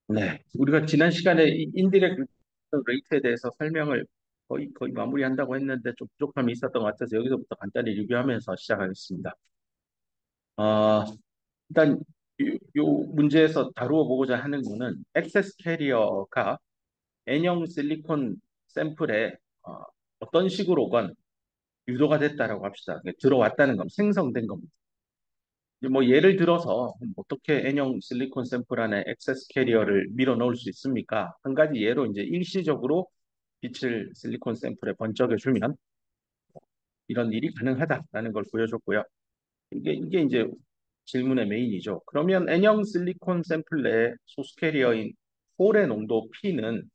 네, 우리가 지난 시간에 이 인디렉트 레이트에 대해서 설명을 거의 마무리한다고 했는데 좀 부족함이 있었던 것 같아서 여기서부터 간단히 리뷰하면서 시작하겠습니다. 어, 일단 요 문제에서 다루어 보고자 하는 거는 액세스 캐리어가 N형 실리콘 샘플에 어떤 식으로건 유도가 됐다라고 합시다. 들어왔다는 겁니다. 생성된 겁니다. 뭐 예를 들어서 어떻게 N형 실리콘 샘플 안에 액세스 캐리어를 밀어 넣을 수 있습니까? 한 가지 예로 이제 일시적으로 빛을 실리콘 샘플에 번쩍여 주면 이런 일이 가능하다라는 걸 보여줬고요. 이게 이제 질문의 메인이죠. 그러면 N형 실리콘 샘플 내에 소스 캐리어인 홀의 농도 P는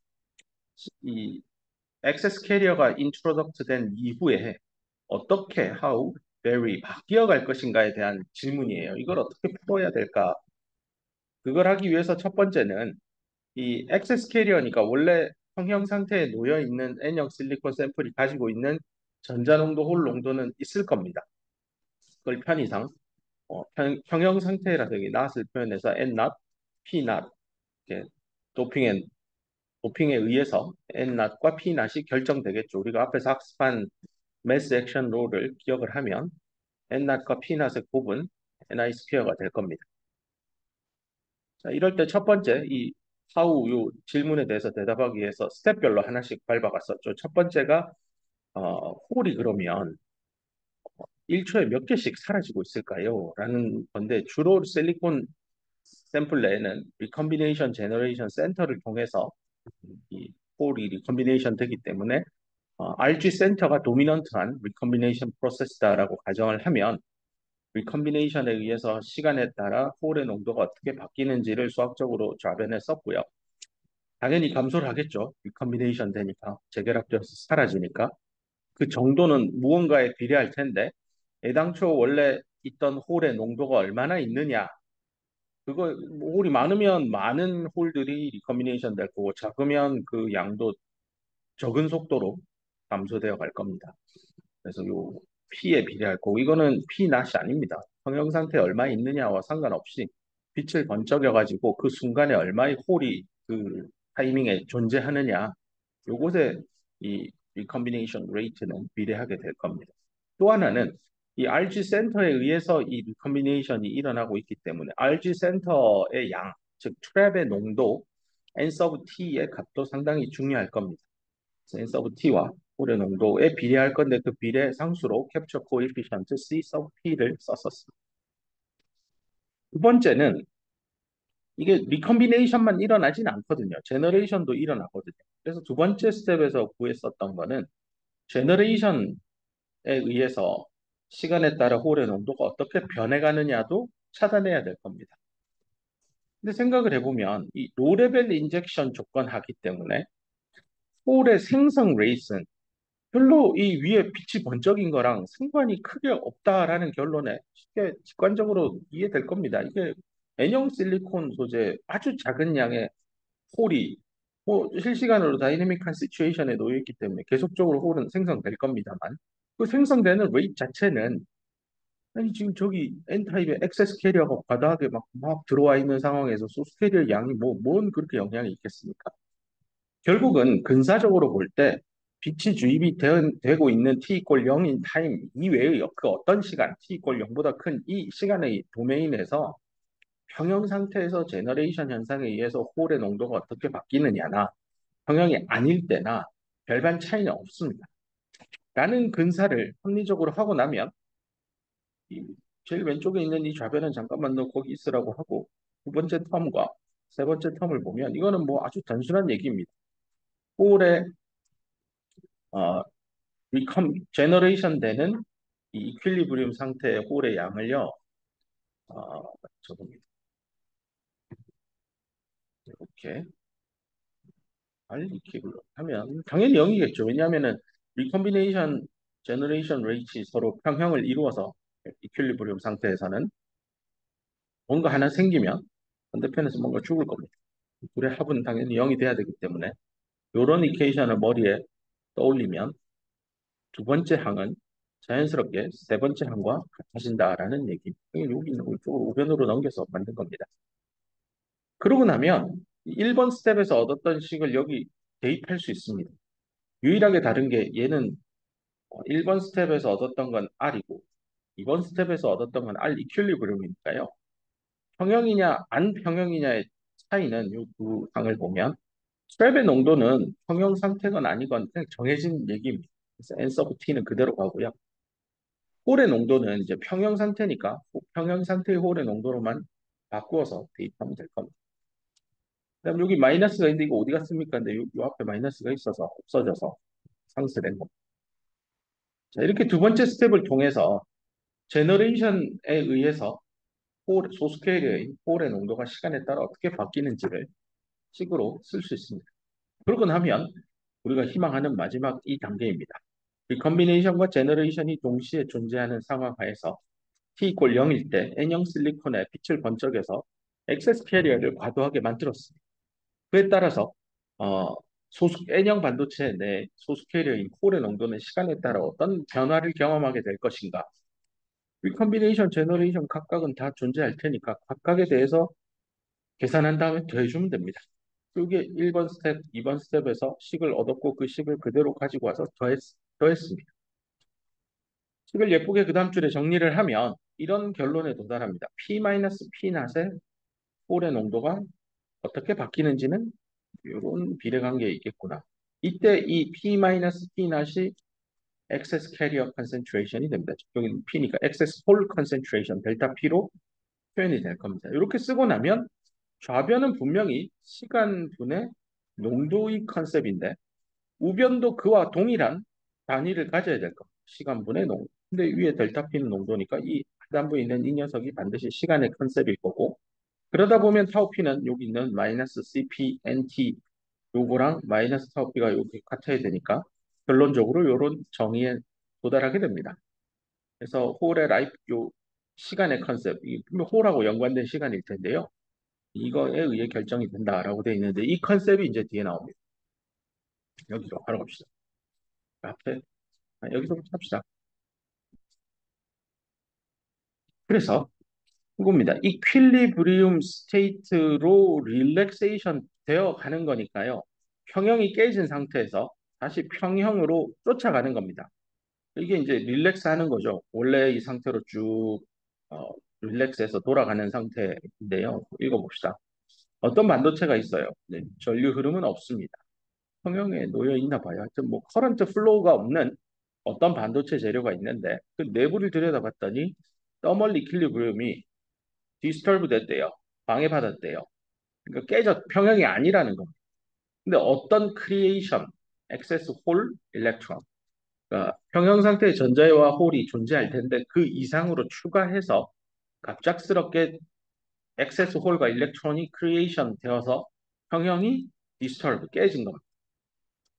이 액세스 캐리어가 인트로덕트 된 이후에 어떻게, how, very 바뀌어 갈 것인가에 대한 질문이에요. 이걸 어떻게 풀어야 될까? 그걸 하기 위해서 첫 번째는 이 액세스 캐리어니까 원래 평형 상태에 놓여 있는 N형 실리콘 샘플이 가지고 있는 전자농도, 홀 농도는 있을 겁니다. 그걸 편의상 평형 상태라서 여기 not을 표현해서 N not, P not 이렇게 도핑에 도핑에 의해서 N not과 P not이 결정되겠죠. 우리가 앞에서 학습한 매스 액션 롤을 기억을 하면 N not과 P not의 곱은 Ni 스퀘어가 될 겁니다. 자, 이럴 때 첫 번째 이 how 요 질문에 대해서 대답하기 위해서 스텝별로 하나씩 밟아갔었죠. 첫 번째가 홀이 그러면 1초에 몇 개씩 사라지고 있을까요? 라는 건데 주로 실리콘 샘플 내에는 리컴비네이션 제너레이션 센터를 통해서 이 홀이 리컴비네이션 되기 때문에 RG 센터가 도미넌트한 리컴비네이션 프로세스다라고 가정을 하면 리컴비네이션에 의해서 시간에 따라 홀의 농도가 어떻게 바뀌는지를 수학적으로 좌변에 썼고요. 당연히 감소를 하겠죠. 리컴비네이션 되니까 재결합되어서 사라지니까 그 정도는 무언가에 비례할 텐데 애당초 원래 있던 홀의 농도가 얼마나 있느냐 그거 뭐 홀이 많으면 많은 홀들이 리컴비네이션 될 거고 작으면 그 양도 적은 속도로 감소되어 갈 겁니다. 그래서 요 P에 비례할 거고 이거는 P 낫이 아닙니다. 평형 상태에 얼마 있느냐와 상관없이 빛을 번쩍여 가지고 그 순간에 얼마의 홀이 그 타이밍에 존재하느냐 요것에 이 리컴비네이션 레이트는 비례하게 될 겁니다. 또 하나는 이 RG 센터에 의해서 이 리컴비네이션이 일어나고 있기 때문에 RG 센터의 양, 즉 트랩의 농도 N sub T의 값도 상당히 중요할 겁니다. N sub T와 홀의 농도에 비례할 건데 그 비례 상수로 캡처 코에피션트 C sub P를 썼었습니다. 두 번째는 이게 리컴비네이션만 일어나진 않거든요. 제너레이션도 일어나거든요. 그래서 두 번째 스텝에서 구했었던 거는 제너레이션에 의해서 시간에 따라 홀의 농도가 어떻게 변해가느냐도 찾아내야 될 겁니다. 근데 생각을 해보면 이 로레벨 인젝션 조건하기 때문에 홀의 생성 레이스는 별로 이 위에 빛이 번쩍인 거랑 상관이 크게 없다라는 결론에 쉽게 직관적으로 이해될 겁니다. 이게 N형 실리콘 소재 아주 작은 양의 홀이 뭐 실시간으로 다이내믹한 시츄에이션에 놓여 있기 때문에 계속적으로 홀은 생성될 겁니다만 그 생성되는 레이트 자체는 아니 지금 저기 N타입의 액세스 캐리어가 과다하게 막 들어와 있는 상황에서 소스 캐리어 양이 뭔 그렇게 영향이 있겠습니까? 결국은 근사적으로 볼 때 빛이 주입이 되고 있는 t 이퀄 0인 타임 이외의 그 어떤 시간 t 이퀄 0보다 큰 이 시간의 도메인에서 평형 상태에서 제너레이션 현상에 의해서 홀의 농도가 어떻게 바뀌느냐나 평형이 아닐 때나 별반 차이는 없습니다. 라는 근사를 합리적으로 하고 나면 이 제일 왼쪽에 있는 이 좌변은 잠깐만 너 거기 있으라고 하고 두 번째 텀과 세 번째 텀을 보면 이거는 뭐 아주 단순한 얘기입니다. 홀의 제너레이션 되는 이 이퀄리브리움 상태의 홀의 양을요, 적습니다. 이렇게 이퀄리브리움 하면 당연히 0이겠죠. 왜냐하면은 리컴비네이션 제너레이션 레이트 서로 평형을 이루어서 이퀄리브리움 상태에서는 뭔가 하나 생기면 반대편에서 뭔가 죽을 겁니다. 둘의 합은 당연히 0이 돼야 되기 때문에 이런 이퀘이션을 머리에 떠올리면 두 번째 항은 자연스럽게 세 번째 항과 같아진다라는 얘기. 여기 있는 걸 이쪽으로 우변으로 넘겨서 만든 겁니다. 그러고 나면 1번 스텝에서 얻었던 식을 여기 대입할 수 있습니다. 유일하게 다른 게 얘는 1번 스텝에서 얻었던 건 R이고 2번 스텝에서 얻었던 건 R 이퀄리브리움이니까요. 평형이냐 안 평형이냐의 차이는 이 두 항을 보면 트랩의 농도는 평형 상태건 아니건 그냥 정해진 얘기입니다. 그래서 N 서브 T는 그대로 가고요. 홀의 농도는 이제 평형 상태니까 평형 상태의 홀의 농도로만 바꾸어서 대입하면 될 겁니다. 그다음 여기 마이너스가 있는데 이거 어디 갔습니까? 근데 요 앞에 마이너스가 있어서 없어져서 상쇄된 겁니다. 자, 이렇게 두 번째 스텝을 통해서 제너레이션에 의해서 소스케일의 홀의 농도가 시간에 따라 어떻게 바뀌는지를 식으로 쓸 수 있습니다. 그러고 나면 우리가 희망하는 마지막 이 단계입니다. 리컨비네이션과 제너레이션이 동시에 존재하는 상황 하에서 T = 0일 때 N형 실리콘에 빛을 번쩍여서 엑세스 캐리어를 과도하게 만들었습니다. 그에 따라서 N형 반도체 내 소수 캐리어인 홀의 농도는 시간에 따라 어떤 변화를 경험하게 될 것인가? 리컨비네이션, 제너레이션 각각은 다 존재할 테니까 각각에 대해서 계산한 다음에 더해주면 됩니다. 이게 1번 스텝, 2번 스텝에서 식을 얻었고 그 식을 그대로 가지고 와서 더했습니다. 식을 예쁘게 그 다음 줄에 정리를 하면 이런 결론에 도달합니다. P-P 낫의 홀의 농도가 어떻게 바뀌는지는 이런 비례관계에 있겠구나. 이때 이 P-P 낫이 excess carrier concentration이 됩니다. 여기는 P니까 excess hole concentration, 델타 P로 표현이 될 겁니다. 이렇게 쓰고 나면 좌변은 분명히 시간분의 농도의 컨셉인데 우변도 그와 동일한 단위를 가져야 될 겁니다. 시간분의 농도. 근데 위에 델타 P는 농도니까 이 하단부에 있는 이 녀석이 반드시 시간의 컨셉일 거고 그러다 보면 타우 P는 여기 있는 마이너스 CP, NT 요거랑 마이너스 타우 P가 여기 같아야 되니까 결론적으로 이런 정의에 도달하게 됩니다. 그래서 홀의 라이프 요 시간의 컨셉, 이 홀하고 연관된 시간일 텐데요. 이거에 의해 결정이 된다라고 되어 있는데 이 컨셉이 이제 뒤에 나옵니다. 여기로 바로 갑시다. 앞에 여기서부터 합시다. 그래서 이겁니다. 이퀄리브리움 스테이트로 릴렉세이션 되어 가는 거니까요. 평형이 깨진 상태에서 다시 평형으로 쫓아가는 겁니다. 이게 이제 릴렉스 하는 거죠. 원래 이 상태로 쭉 어, 릴렉스해서 돌아가는 상태인데요. 읽어봅시다. 어떤 반도체가 있어요. 네, 전류 흐름은 없습니다. 평형에 놓여 있나 봐요. 하여튼 뭐 커런트 플로우가 없는 어떤 반도체 재료가 있는데 그 내부를 들여다봤더니 더멀 이퀄리브리움이 디스터브 됐대요. 방해받았대요. 그러니까 평형이 아니라는 겁니다. 근데 어떤 크리에이션, 액세스 홀, 일렉트론, 그러니까 평형 상태의 전자와 홀이 존재할 텐데 그 이상으로 추가해서 갑작스럽게 액세스 홀과 일렉트론이 크리에이션 되어서 평형이 디스터브, 깨진 겁니다.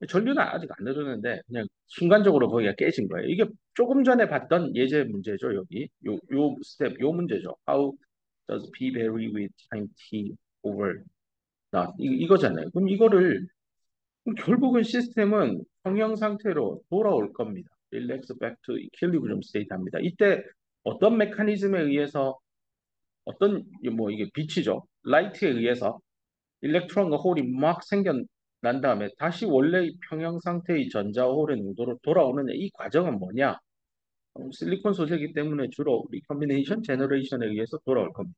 전류는 아직 안 흐르는데 그냥 순간적으로 거기가 깨진 거예요. 이게 조금 전에 봤던 예제 문제죠. 여기 요 스텝 요 문제죠. How does P vary with time t over not? 이거잖아요. 그럼 이거를 그럼 결국은 시스템은 평형 상태로 돌아올 겁니다. Relax back to equilibrium state 합니다. 이때 어떤 메커니즘에 의해서 어떤 뭐 이게 빛이죠. 라이트에 의해서 일렉트론과 홀이 막 생겨난 다음에 다시 원래 평형 상태의 전자와 홀의 농도로 돌아오는 이 과정은 뭐냐? 실리콘 소재이기 때문에 주로 리컨비네이션 제너레이션에 의해서 돌아올 겁니다.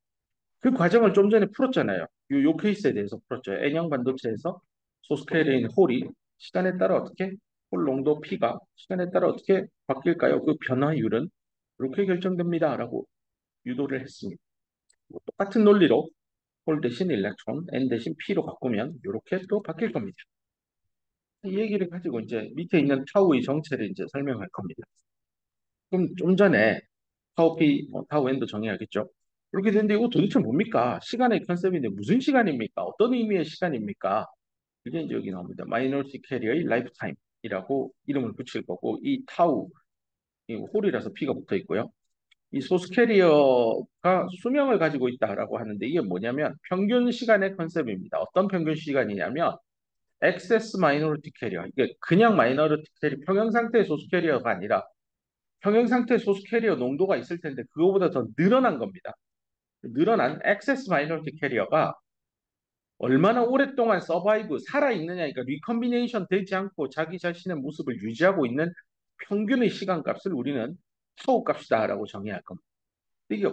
그 과정을 좀 전에 풀었잖아요. 요 케이스에 대해서 풀었죠. N형 반도체에서 소스케일인 홀이 시간에 따라 어떻게 홀 농도 P가 시간에 따라 어떻게 바뀔까요? 그 변화율은 이렇게 결정됩니다라고 유도를 했습니다. 뭐 똑같은 논리로 홀 대신 일렉트론, N 대신 P로 바꾸면 이렇게 또 바뀔 겁니다. 이 얘기를 가지고 이제 밑에 있는 타우의 정체를 이제 설명할 겁니다. 그럼 좀 전에 타우 P, 타우 N도 정해야겠죠. 이렇게 되는데 이거 도대체 뭡니까? 시간의 컨셉인데 무슨 시간입니까? 어떤 의미의 시간입니까? 이게 이제 여기 나옵니다. 마이너리티 캐리어의 라이프 타임이라고 이름을 붙일 거고 이 타우, 이 홀이라서 P가 붙어 있고요. 이 소스 캐리어가 수명을 가지고 있다라고 하는데 이게 뭐냐면 평균 시간의 컨셉입니다. 어떤 평균 시간이냐면 excess minority carrier. 이게 그냥 마이너리티 캐리어, 평형 상태의 소스 캐리어가 아니라 평형 상태의 소스 캐리어 농도가 있을 텐데 그거보다 더 늘어난 겁니다. 늘어난 excess minority carrier가 얼마나 오랫동안 서바이브 살아있느냐, 그러니까 리컨비네이션 되지 않고 자기 자신의 모습을 유지하고 있는 평균의 시간값을 우리는 타우 값이다라고 정의할 겁니다. 이게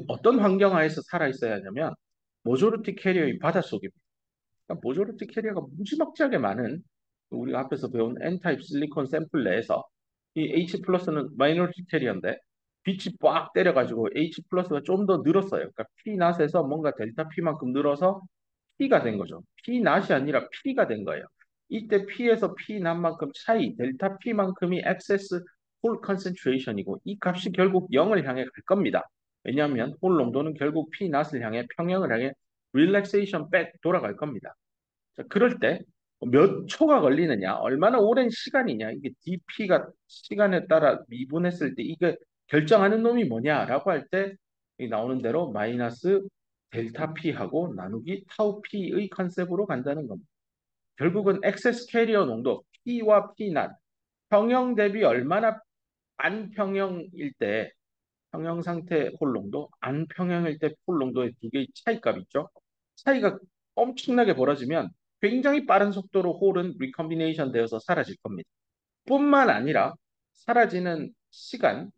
어떤 환경 하에서 살아있어야 하냐면 모조리티 캐리어의 바닷속입니다. 그러니까 모조리티 캐리어가 무지막지하게 많은 우리가 앞에서 배운 N타입 실리콘 샘플 내에서 이 H 플러스는 마이너리티 캐리어인데 빛이 빡 때려가지고 H 플러스가 좀 더 늘었어요. 그러니까 P 낫에서 뭔가 델타 P만큼 늘어서 P가 된 거죠. P 낫이 아니라 P가 된 거예요. 이때 P에서 P 낫만큼 차이, 델타 P만큼이 excess 홀 컨센트레이션이고 이 값이 결국 0을 향해 갈 겁니다. 왜냐하면 홀 농도는 결국 P 낫을 향해 평형을 향해 릴렉세이션 백 돌아갈 겁니다. 자, 그럴 때 몇 초가 걸리느냐, 얼마나 오랜 시간이냐, 이게 dp가 시간에 따라 미분했을 때 이게 결정하는 놈이 뭐냐라고 할 때 나오는 대로 마이너스 델타 p하고 나누기 타우 p의 컨셉으로 간다는 겁니다. 결국은 액세스 캐리어 농도 p와 p 난 평형 대비 얼마나 안평형일 때 평형 상태 홀농도, 안평형일 때 홀농도의 두 개의 차이값 있죠. 차이가 엄청나게 벌어지면 굉장히 빠른 속도로 홀은 리컨비네이션 되어서 사라질 겁니다. 뿐만 아니라 사라지는 시간,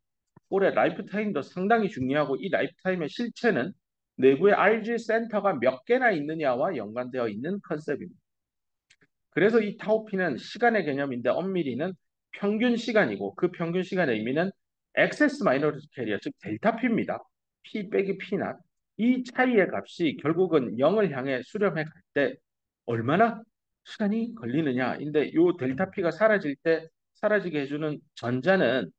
홀의 라이프 타임도 상당히 중요하고 이 라이프 타임의 실체는 내부의 RG 센터가 몇 개나 있느냐와 연관되어 있는 컨셉입니다. 그래서 이 타우피는 시간의 개념인데 엄밀히는 평균 시간이고 그 평균 시간의 의미는 excess minority carrier, 즉 델타 P입니다. P 빼기 P 낫. 이 차이의 값이 결국은 0을 향해 수렴해 갈 때 얼마나 시간이 걸리느냐인데 요 델타 P가 사라질 때 사라지게 해주는 전자는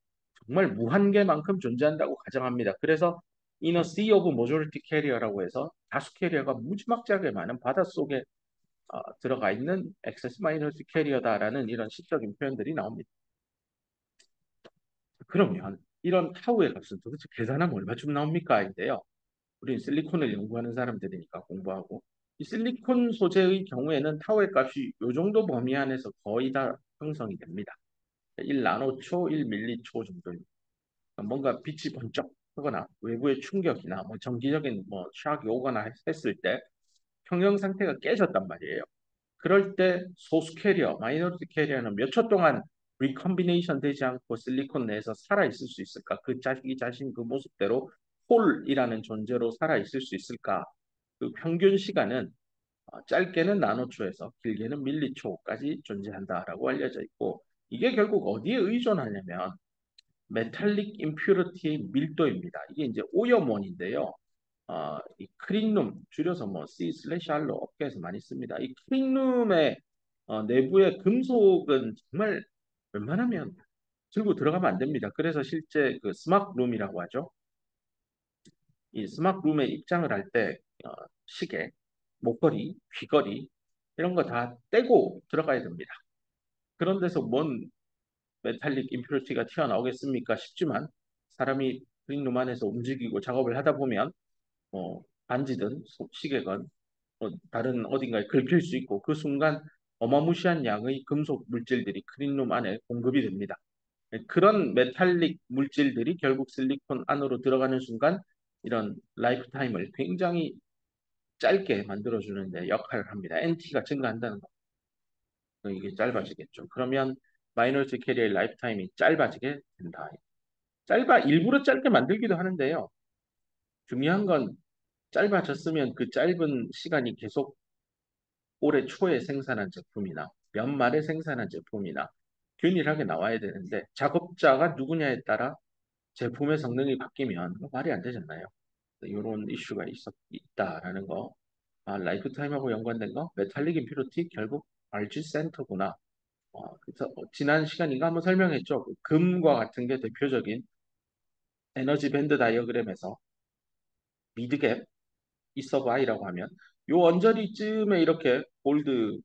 정말 무한계만큼 존재한다고 가정합니다. 그래서 이너 sea of majority carrier라고 해서 다수 캐리어가 무지막지하게 많은 바닷속에 들어가 있는 액세스 마이너스 캐리어다라는 이런 시적인 표현들이 나옵니다. 그러면 이런 타우의 값은 도대체 계산하면 얼마쯤 나옵니까? 인데요. 우리는 실리콘을 연구하는 사람들이니까 공부하고 이 실리콘 소재의 경우에는 타우의 값이 이 정도 범위 안에서 거의 다 형성이 됩니다. 1나노초, 1밀리초 정도입니다. 뭔가 빛이 번쩍 하거나 외부의 충격이나 뭐 정기적인 뭐 샥이 오거나 했을 때 평형 상태가 깨졌단 말이에요. 그럴 때 소수 캐리어, 마이너리티 캐리어는 몇 초 동안 리컨비네이션 되지 않고 실리콘 내에서 살아 있을 수 있을까? 그 자기 자신 그 모습대로 홀이라는 존재로 살아 있을 수 있을까? 그 평균 시간은 짧게는 나노초에서 길게는 밀리초까지 존재한다라고 알려져 있고 이게 결국 어디에 의존하냐면 메탈릭 임퓨리티의 밀도입니다. 이게 이제 오염원인데요. 이 크린룸 줄여서 뭐 C/R로 업계에서 많이 씁니다. 이 크린룸의 내부의 금속은 정말 웬만하면 들고 들어가면 안 됩니다. 그래서 실제 그 스마트룸이라고 하죠. 이 스마트룸에 입장을 할 때 시계, 목걸이, 귀걸이 이런 거 다 떼고 들어가야 됩니다. 그런 데서 뭔 메탈릭 임퓨리티가 튀어나오겠습니까 싶지만 사람이 크린룸 안에서 움직이고 작업을 하다 보면 반지든 시계건 다른 어딘가에 긁힐 수 있고 그 순간 어마무시한 양의 금속 물질들이 크린룸 안에 공급이 됩니다. 그런 메탈릭 물질들이 결국 실리콘 안으로 들어가는 순간 이런 라이프 타임을 굉장히 짧게 만들어주는 데 역할을 합니다. NT가 증가한다는 거. 이게 짧아지겠죠. 그러면 마이너리티 캐리어의 라이프 타임이 짧아지게 된다. 일부러 짧게 만들기도 하는데요. 중요한 건 짧아졌으면 그 짧은 시간이 계속 올해 초에 생산한 제품이나 연말에 생산한 제품이나 균일하게 나와야 되는데 작업자가 누구냐에 따라 제품의 성능이 바뀌면 말이 안 되잖아요. 이런 이슈가 있다라는 거. 라이프타임하고 연관된 거, 메탈릭 임퓨리티 결국 RG 센터구나. 그래서 지난 시간인가 한번 설명했죠. 그 금과 같은 게 대표적인 에너지 밴드 다이어그램에서 미드갭 있어 봐이라고 하면 요 언저리쯤에 이렇게 골드,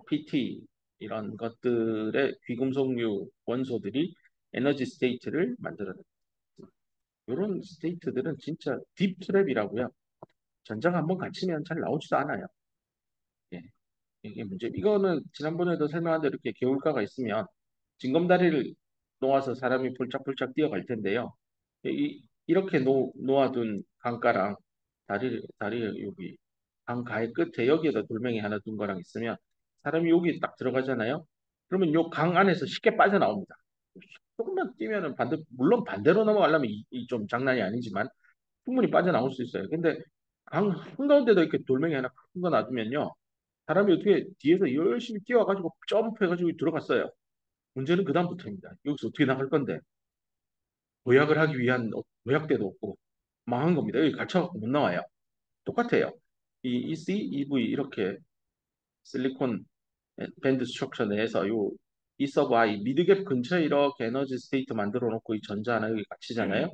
PT 이런 것들의 귀금속류 원소들이 에너지 스테이트를 만들어냅니다. 이런 스테이트들은 진짜 딥 트랩이라고요. 전자가 한번 갇히면 잘 나오지도 않아요. 예, 이게 문제. 이거는 지난번에도 설명한 대로 이렇게 개울가가 있으면 징검다리를 놓아서 사람이 폴짝폴짝 뛰어갈 텐데요. 이렇게 놓아둔 강가랑 다리 여기 강 가의 끝에 여기에다 돌멩이 하나 둔 거랑 있으면 사람이 여기 딱 들어가잖아요. 그러면 요 강 안에서 쉽게 빠져나옵니다. 조금만 뛰면은 물론 반대로 넘어가려면 좀 장난이 아니지만 충분히 빠져나올 수 있어요. 근데 강 한가운데도 이렇게 돌멩이 하나 큰 거 놔두면요. 사람이 어떻게 뒤에서 열심히 뛰어가지고 점프해가지고 들어갔어요. 문제는 그다음부터입니다. 여기서 어떻게 나갈 건데 도약을 하기 위한 도약대도 없고 망한 겁니다. 여기 갇혀갖고 못 나와요. 똑같아요. 이 EC, EV 이렇게 실리콘 밴드 스트럭처 내에서 요 E 서브 I 미드갭 근처에 이렇게 에너지 스테이트 만들어 놓고 이 전자 하나 여기 갇히잖아요.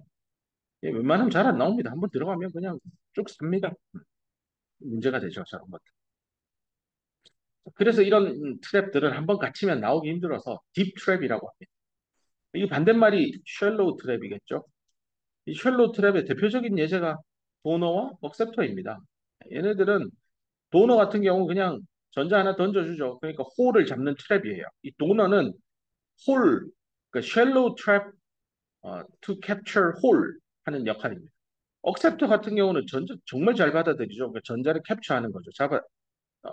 예, 웬만하면 잘 안 나옵니다. 한번 들어가면 그냥 쭉 삽니다. 문제가 되죠, 저런 것들. 그래서 이런 트랩들은 한번 갇히면 나오기 힘들어서 딥 트랩이라고 합니다. 이 반대말이 쉘로우 트랩이겠죠. 이 쉘로우 트랩의 대표적인 예제가 도너와 억셉터입니다. 얘네들은 도너 같은 경우 그냥 전자 하나 던져주죠. 그러니까 홀을 잡는 트랩이에요. 이 도너는 홀, 그러니까 shallow trap to capture hole 하는 역할입니다. 억셉터 같은 경우는 전자 정말 잘 받아들이죠. 그러니까 전자를 캡처하는 거죠. 어,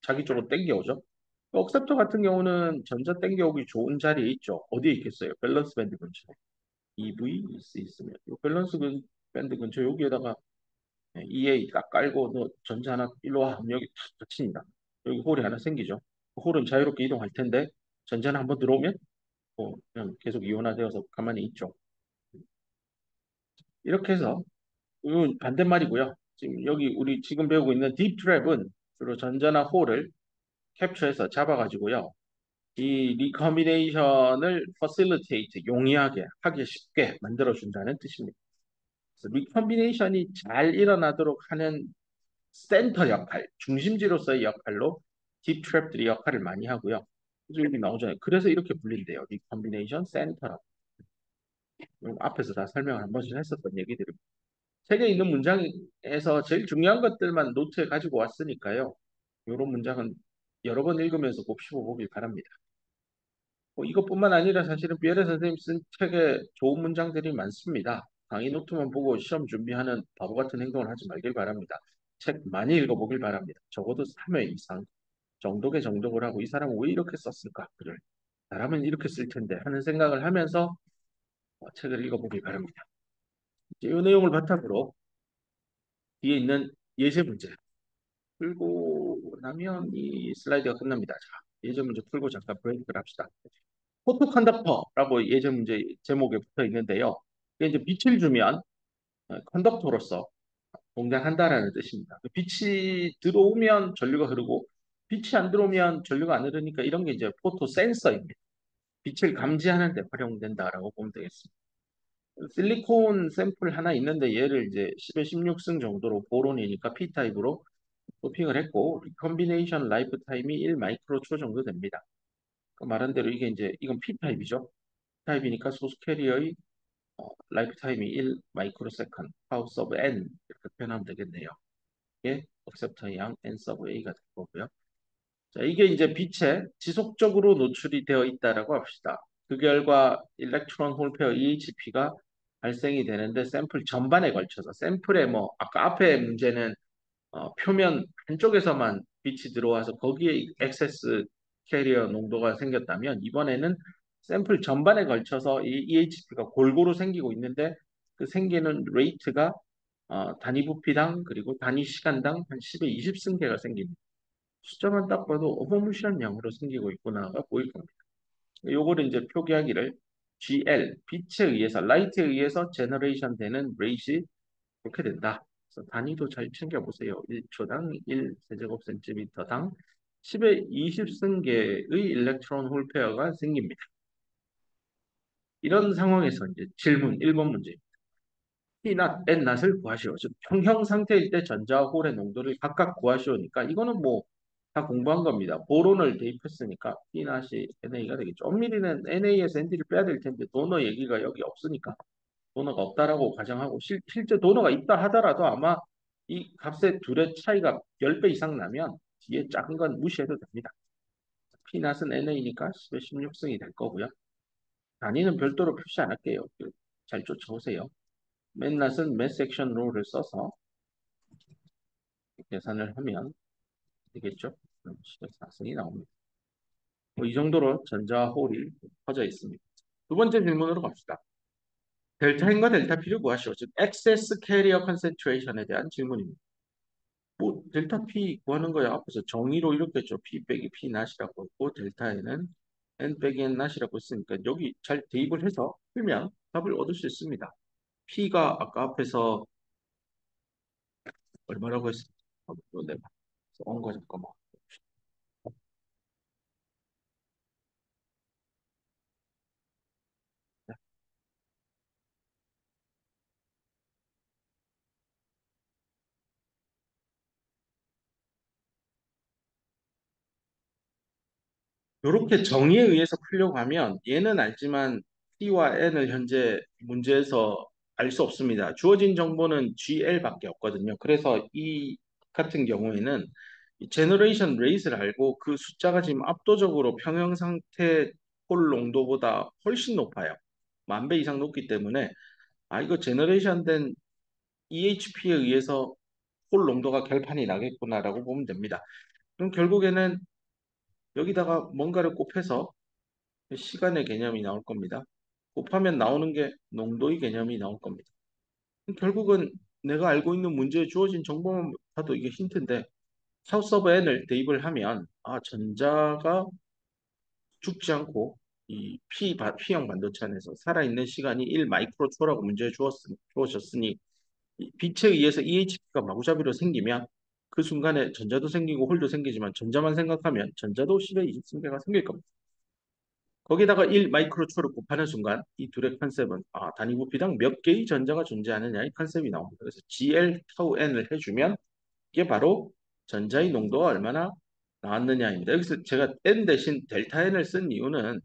자기 쪽으로 당겨오죠. 억셉터 같은 경우는 전자 당겨오기 좋은 자리에 있죠. 어디에 있겠어요? 밸런스 밴드 근처에. EV 있으면 이 밸런스 밴드 근처 여기에다가 EA 딱 깔고 너 전자 하나 일로 와 하면 여기 탁 닫힙니다. 여기 홀이 하나 생기죠. 그 홀은 자유롭게 이동할 텐데 전자는 한번 들어오면 그냥 계속 이온화되어서 가만히 있죠. 이렇게 해서 이건 반대말이고요. 지금 여기 우리 지금 배우고 있는 딥 트랩은 주로 전자나 홀을 캡처해서 잡아가지고요. 이 리커비네이션을 facilitate 용이하게 하기 쉽게 만들어준다는 뜻입니다. 그래서 리커비네이션이 잘 일어나도록 하는 센터 역할, 중심지로서의 역할로 딥 트랩들이 역할을 많이 하고요. 그래서 여기 나오잖아요. 그래서 이렇게 불린대요. 리커비네이션 센터라고. 앞에서 다 설명을 한 번씩 했었던 얘기들입니다. 책에 있는 문장에서 제일 중요한 것들만 노트에 가지고 왔으니까요. 이런 문장은 여러 번 읽으면서 곱씹어 보길 바랍니다. 이것뿐만 아니라 사실은 비에레 선생님 쓴 책에 좋은 문장들이 많습니다. 강의 노트만 보고 시험 준비하는 바보 같은 행동을 하지 말길 바랍니다. 책 많이 읽어보길 바랍니다. 적어도 3회 이상 정독의 정독을 하고 이 사람은 왜 이렇게 썼을까? 그를 사람은 이렇게 쓸 텐데 하는 생각을 하면서 책을 읽어보길 바랍니다. 이 내용을 바탕으로 뒤에 있는 예제 문제 풀고 나면 이 슬라이드가 끝납니다. 자, 예제 문제 풀고 잠깐 브레이크를 합시다. 포토컨덕터라고 예제 문제 제목에 붙어 있는데요. 이게 이제 빛을 주면 컨덕터로서 동작한다라는 뜻입니다. 빛이 들어오면 전류가 흐르고 빛이 안 들어오면 전류가 안 흐르니까 이런 게 이제 포토 센서입니다. 빛을 감지하는 데 활용된다라고 보면 되겠습니다. 실리콘 샘플 하나 있는데 얘를 이제 10에 16승 정도로 보론이니까 P타입으로 도핑을 했고 리컨비네이션 라이프 타임이 1 마이크로초 정도 됩니다. 그 말한 대로 이게 이제 이건 P타입이죠. 타입이니까 소스 캐리어의 라이프 타임이 1 마이크로 세컨드, 하우스 오브 n 이렇게 표현하면 되겠네요. 이게 억셉터의 양 n 서브 a가 될 거고요. 자, 이게 이제 빛에 지속적으로 노출이 되어 있다라고 합시다. 그 결과 일렉트론 홀 페어 EHP가 발생이 되는데 샘플 전반에 걸쳐서 샘플에 뭐 아까 앞에 문제는 표면 한쪽에서만 빛이 들어와서 거기에 엑세스 캐리어 농도가 생겼다면 이번에는 샘플 전반에 걸쳐서 이 EHP가 골고루 생기고 있는데 그 생기는 레이트가 단위 부피당 그리고 단위 시간당 한 10에 20승계가 생깁니다. 숫자만 딱 봐도 어마무시한 양으로 생기고 있구나가 보일 겁니다. 요거를 이제 표기하기를 GL, 빛에 의해서, 라이트에 의해서 제너레이션 되는 레이시 그렇게 된다. 그래서 단위도 잘 챙겨보세요. 1초당 1세제곱센티미터당 10의 20승계의 일렉트론 홀 페어가 생깁니다. 이런 상황에서 이제 질문 1번 문제. P낫, N낫을 구하시오. 즉 평형 상태일 때 전자와 홀의 농도를 각각 구하시오니까 이거는 뭐 다 공부한 겁니다. 보론을 대입했으니까 P낫이 NA가 되겠죠. 엄밀히는 NA에서 ND를 빼야 될 텐데 도너 얘기가 여기 없으니까 도너가 없다라고 가정하고 실제 도너가 있다 하더라도 아마 이 값의 둘의 차이가 10배 이상 나면 뒤에 작은 건 무시해도 됩니다. P낫은 NA니까 10에 16승이 될 거고요. 단위는 별도로 표시 안 할게요. 잘 쫓아오세요. 맨낫은 매스 액션 롤을 써서 계산을 하면 되겠죠? 그럼 10의 4승이 나옵니다. 이 정도로 전자 홀이 퍼져 있습니다. 두 번째 질문으로 갑시다. 델타 N과 델타 P를 구하시오. 즉, excess carrier concentration에 대한 질문입니다. 뭐 델타 P 구하는 거야 앞에서 정의로 이렇게 했죠. P 빼기 P 낫이라고 했고 델타 N은 N 빼기 N 낫이라고 했으니까 여기 잘 대입을 해서 풀면 답을 얻을 수 있습니다. P가 아까 앞에서 얼마라고 했습니까? 내가 써온 거 잠깐만. 이렇게 정의에 의해서 풀려고 하면 얘는 알지만 T와 N을 현재 문제에서 알 수 없습니다. 주어진 정보는 GL밖에 없거든요. 그래서 이 같은 경우에는 이 제너레이션 레이스를 알고 그 숫자가 지금 압도적으로 평형 상태 홀 농도보다 훨씬 높아요. 10,000배 이상 높기 때문에 이거 제너레이션 된 EHP에 의해서 홀 농도가 결판이 나겠구나라고 보면 됩니다. 그럼 결국에는 여기다가 뭔가를 곱해서 시간의 개념이 나올 겁니다. 곱하면 나오는 게 농도의 개념이 나올 겁니다. 결국은 내가 알고 있는 문제에 주어진 정보만 봐도 이게 힌트인데 사우스 오브 n을 대입을 하면 전자가 죽지 않고 이 P형 반도체 안에서 살아있는 시간이 1 마이크로초라고 문제에 주어졌으니 이 빛에 의해서 EHP가 마구잡이로 생기면 그 순간에 전자도 생기고 홀도 생기지만 전자만 생각하면 전자도 10의 20승계가 생길 겁니다. 거기다가 1 마이크로초를 곱하는 순간 이 둘의 컨셉은 단위 부피당 몇 개의 전자가 존재하느냐의 컨셉이 나옵니다. 그래서 GL 타우 N을 해주면 이게 바로 전자의 농도가 얼마나 나왔느냐입니다. 여기서 제가 N 대신 델타 N을 쓴 이유는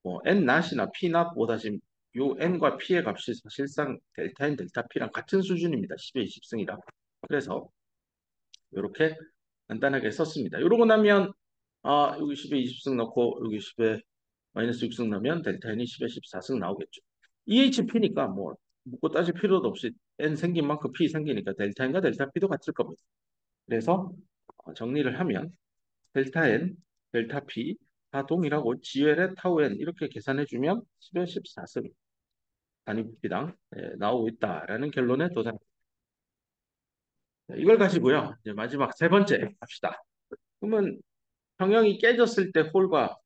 뭐 N 낫이나 P 낫보다 지금 요 N과 P의 값이 사실상 델타 N, 델타 P랑 같은 수준입니다. 10의 20승이라. 그래서 이렇게 간단하게 썼습니다. 이러고 나면 여기 10에 20승 넣고 여기 10에 마이너스 6승 넣으면 델타 N이 10에 14승 나오겠죠. EHP니까 뭐 묻고 따질 필요도 없이 N 생긴 만큼 P 생기니까 델타 N과 델타 P도 같을 겁니다. 그래서 정리를 하면 델타 N, 델타 P 다 동일하고 GL의 타우 N 이렇게 계산해주면 10에 14승 단위 부피당 나오고 있다라는 결론에 도달합니다. 이걸 가지고요. 이제 마지막 세 번째 합시다. 그러면 평형이 깨졌을 때 홀과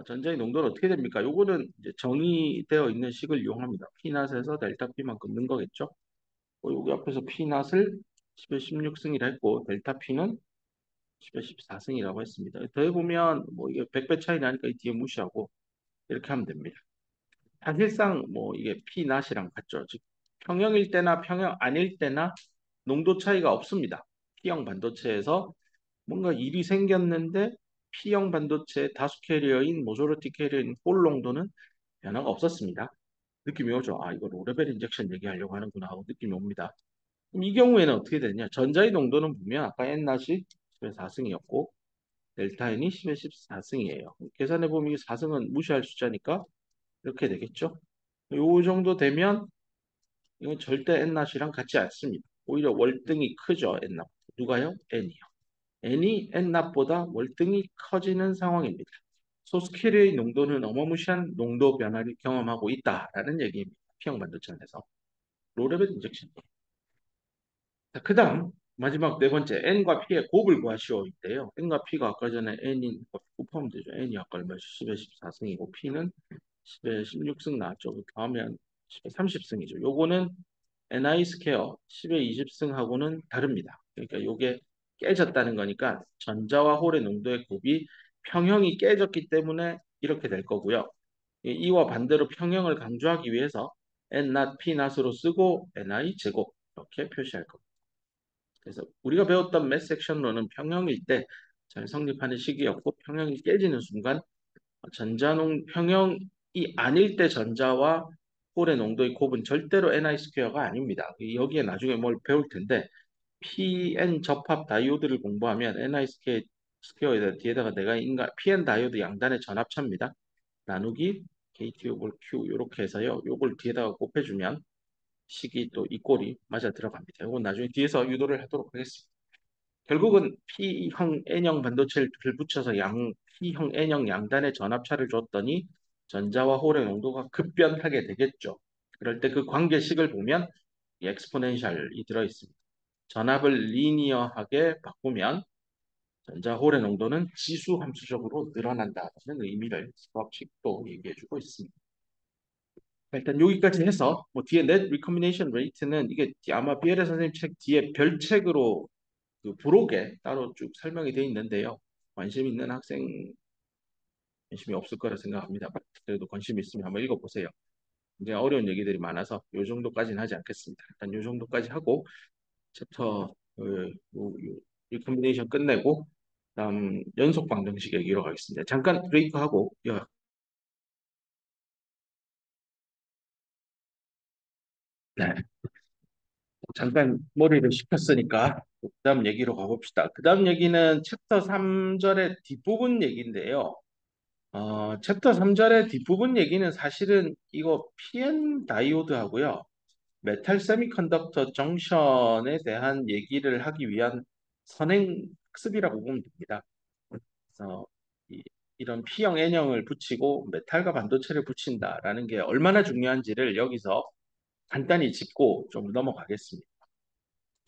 전자의 농도는 어떻게 됩니까? 요거는 이제 정의되어 있는 식을 이용합니다. P낫에서 델타 P만큼 는 거겠죠? 여기 앞에서 P낫을 10에 16승이라 했고 델타 P는 10에 14승이라고 했습니다. 더해보면 뭐 이게 100배 차이 나니까 이 뒤에 무시하고 이렇게 하면 됩니다. 사실상 뭐 이게 P낫이랑 같죠. 즉 평형일 때나 평형 아닐 때나 농도 차이가 없습니다. P형 반도체에서 뭔가 일이 생겼는데 P형 반도체 다수 캐리어인 모조리티 캐리어인 홀 농도는 변화가 없었습니다. 느낌이 오죠. 이거 로레벨 인젝션 얘기하려고 하는구나 하고 느낌이 옵니다. 그럼 이 경우에는 어떻게 되냐? 전자의 농도는 보면 아까 N-이 10의 4승이었고 델타 N이 10의 14승이에요. 계산해보면 이 4승은 무시할 숫자니까 이렇게 되겠죠? 요 정도 되면 이건 절대 N-이랑 같지 않습니다. 오히려 월등히 크죠, N-. 누가요? N이요. N이 N-보다 월등히 커지는 상황입니다. 소스캐리어의 농도는 어마무시한 농도 변화를 경험하고 있다라는 얘기입니다. P형 반도체 안에서. 로레벨 인젝션. 자, 그 다음 마지막 네 번째 N과 P의 곱을 구하시오인데요. N과 P가 아까 전에 N인 곱하면 되죠. N이 아까 얼마 10에 14승이고 P는 10에 16승 나왔죠. 그 다음에 10에 30승이죠. 요거는 NI 스퀘어 10에 20승하고는 다릅니다. 그러니까 요게 깨졌다는 거니까 전자와 홀의 농도의 곱이 평형이 깨졌기 때문에 이렇게 될 거고요. 이와 반대로 평형을 강조하기 위해서 N not P not으로 쓰고 NI 제곱 이렇게 표시할 겁니다. 그래서 우리가 배웠던 매스 섹션로는 평형일 때 잘 성립하는 식이었고 평형이 깨지는 순간 평형이 아닐 때 전자와 홀의 농도의 곱은 절대로 ni 스퀘어가 아닙니다. 여기에 나중에 뭘 배울 텐데 PN 접합 다이오드를 공부하면 ni 스퀘어에다 뒤에다가 내가 PN 다이오드 양단의 전압차입니다. 나누기 KT 오버 Q 이렇게 해서요. 요걸 뒤에다가 곱해주면 식이 또 이 꼴이 맞아 들어갑니다. 이건 나중에 뒤에서 유도를 하도록 하겠습니다. 결국은 P형 N형 반도체를 붙여서 P형 N형 양단의 전압차를 줬더니 전자와 홀의 농도가 급변하게 되겠죠. 그럴 때 그 관계식을 보면 이 엑스포넨셜이 들어있습니다. 전압을 리니어하게 바꾸면 전자 홀의 농도는 지수 함수적으로 늘어난다는 의미를 수학식도 얘기해주고 있습니다. 일단 여기까지 해서 뭐 뒤에 net recombination rate는 이게 아마 비에레 선생님 책 뒤에 별책으로 그 부록에 따로 쭉 설명이 되어 있는데요. 관심 있는 학생 관심이 없을 거라 생각합니다. 그래도 관심 있으면 한번 읽어보세요. 이제 어려운 얘기들이 많아서 이 정도까지는 하지 않겠습니다. 일단 이 정도까지 하고 챕터 리컴비네이션 끝내고 다음 연속 방정식 얘기로 가겠습니다. 잠깐 브레이크하고 네, 잠깐 머리를 식혔으니까 그 다음 얘기로 가봅시다. 그 다음 얘기는 챕터 3절의 뒷부분 얘기인데요. 챕터 3절의 뒷부분 얘기는 사실은 이거 PN 다이오드 하고요. 메탈 세미컨덕터 정션에 대한 얘기를 하기 위한 선행 학습이라고 보면 됩니다. 그래서 이런 P형 N형을 붙이고 메탈과 반도체를 붙인다라는 게 얼마나 중요한지를 여기서 간단히 짚고 좀 넘어가겠습니다.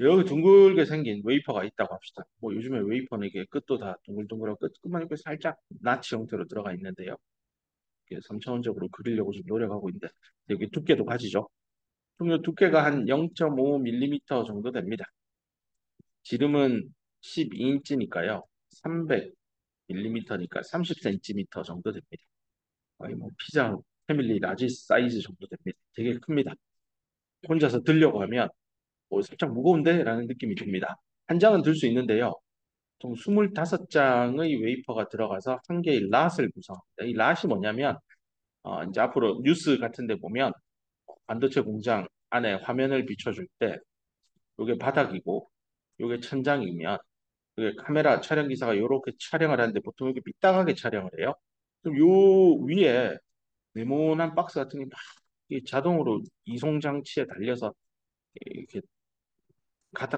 여기 둥글게 생긴 웨이퍼가 있다고 합시다. 뭐 요즘에 웨이퍼는 이게 끝도 다 둥글둥글하고 끝만 이렇게 살짝 나치 형태로 들어가 있는데요. 이게 3차원적으로 그리려고 좀 노력하고 있는데 여기 두께도 가지죠. 그럼 이 두께가 한 0.5mm 정도 됩니다. 지름은 12인치니까요. 300mm니까 30cm 정도 됩니다. 거의 뭐 피자 패밀리 라지 사이즈 정도 됩니다. 되게 큽니다. 혼자서 들려고 하면 살짝 무거운데? 라는 느낌이 듭니다. 한 장은 들 수 있는데요. 총 25장의 웨이퍼가 들어가서 한 개의 랏을 구성합니다. 이 랏이 뭐냐면 이제 앞으로 뉴스 같은 데 보면 반도체 공장 안에 화면을 비춰줄 때 이게 바닥이고 이게 천장이면 이게 카메라 촬영 기사가 이렇게 촬영을 하는데 보통 이렇게 삐딱하게 촬영을 해요. 그럼 요 위에 네모난 박스 같은 게 막 자동으로 이송 장치에 달려서 이렇게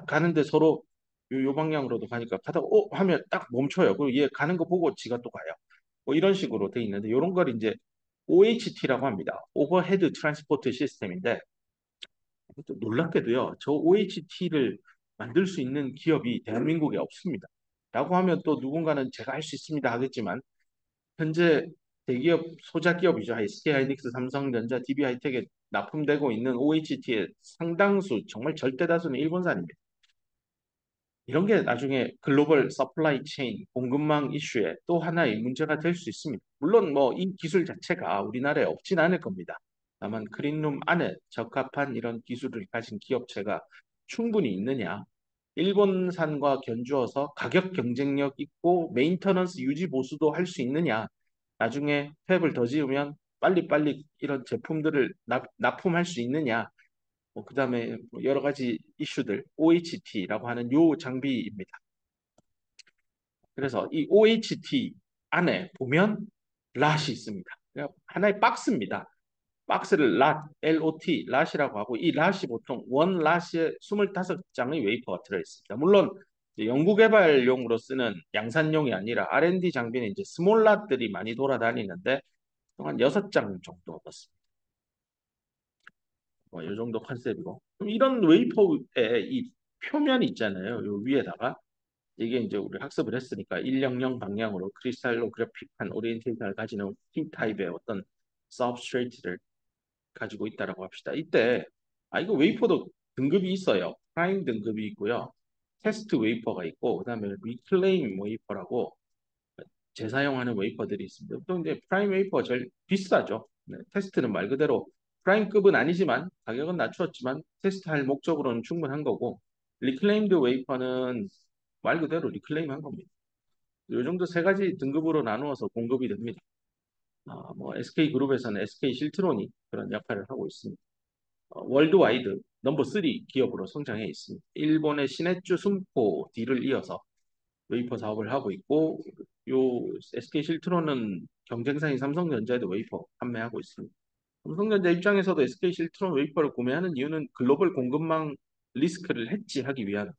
가는데 서로 요 방향으로도 가니까 가다가 하면 딱 멈춰요. 그리고 얘 가는 거 보고 지가 또 가요. 뭐 이런 식으로 돼 있는데 이런 걸 이제 OHT라고 합니다. 오버헤드 트랜스포트 시스템인데 또 놀랍게도요. 저 OHT를 만들 수 있는 기업이 대한민국에 없습니다. 라고 하면 또 누군가는 제가 할 수 있습니다 하겠지만 현재 대기업 소자 기업이죠. SK 하이닉스, 삼성전자, DB 하이텍에 납품되고 있는 OHT의 상당수, 정말 절대 다수는 일본산입니다. 이런 게 나중에 글로벌 서플라이 체인, 공급망 이슈에 또 하나의 문제가 될 수 있습니다. 물론 뭐 이 기술 자체가 우리나라에 없진 않을 겁니다. 다만 클린룸 안에 적합한 이런 기술을 가진 기업체가 충분히 있느냐? 일본산과 견주어서 가격 경쟁력 있고 메인터넌스 유지 보수도 할 수 있느냐? 나중에 팹을 더 지으면 빨리빨리 이런 제품들을 납품할 수 있느냐? 그다음에 여러 가지 이슈들, OHT라고 하는 요 장비입니다. 그래서 이 OHT 안에 보면 랏이 있습니다. 하나의 박스입니다. 박스를 LOT, 랏이라고 하고 이 랏이 보통 원 랏에 25장의 웨이퍼가 들어있습니다. 물론 연구개발용으로 쓰는 양산용이 아니라 R&D 장비는 이제 스몰 랏들이 많이 돌아다니는데 한 6장 정도 넣습니다. 이 정도 컨셉이고. 그럼 이런 웨이퍼의 이 표면이 있잖아요. 요 위에다가 이게 이제 우리 학습을 했으니까 100 방향으로 크리스탈로그래픽한 오리엔테이션을 가지는 P 타입의 어떤 서브스트레이트를 가지고 있다라고 합시다. 이때 이거 웨이퍼도 등급이 있어요. 프라임 등급이 있고요. 테스트 웨이퍼가 있고 그다음에 리클레임 웨이퍼라고 재사용하는 웨이퍼들이 있습니다. 보통 이제 프라임 웨이퍼가 제일 비싸죠. 네, 테스트는 말 그대로 프라임급은 아니지만 가격은 낮추었지만 테스트할 목적으로는 충분한 거고 리클레임드 웨이퍼는 말 그대로 리클레임한 겁니다. 이 정도 세 가지 등급으로 나누어서 공급이 됩니다. 뭐 SK그룹에서는 SK실트론이 그런 역할을 하고 있습니다. 월드와이드 넘버 3 기업으로 성장해 있습니다. 일본의 시내주 숨포 D를 이어서 웨이퍼 사업을 하고 있고 요 SK실트론은 경쟁사인 삼성전자에도 웨이퍼 판매하고 있습니다. 삼성전자 입장에서도 SK실트론 웨이퍼를 구매하는 이유는 글로벌 공급망 리스크를 해지하기 위한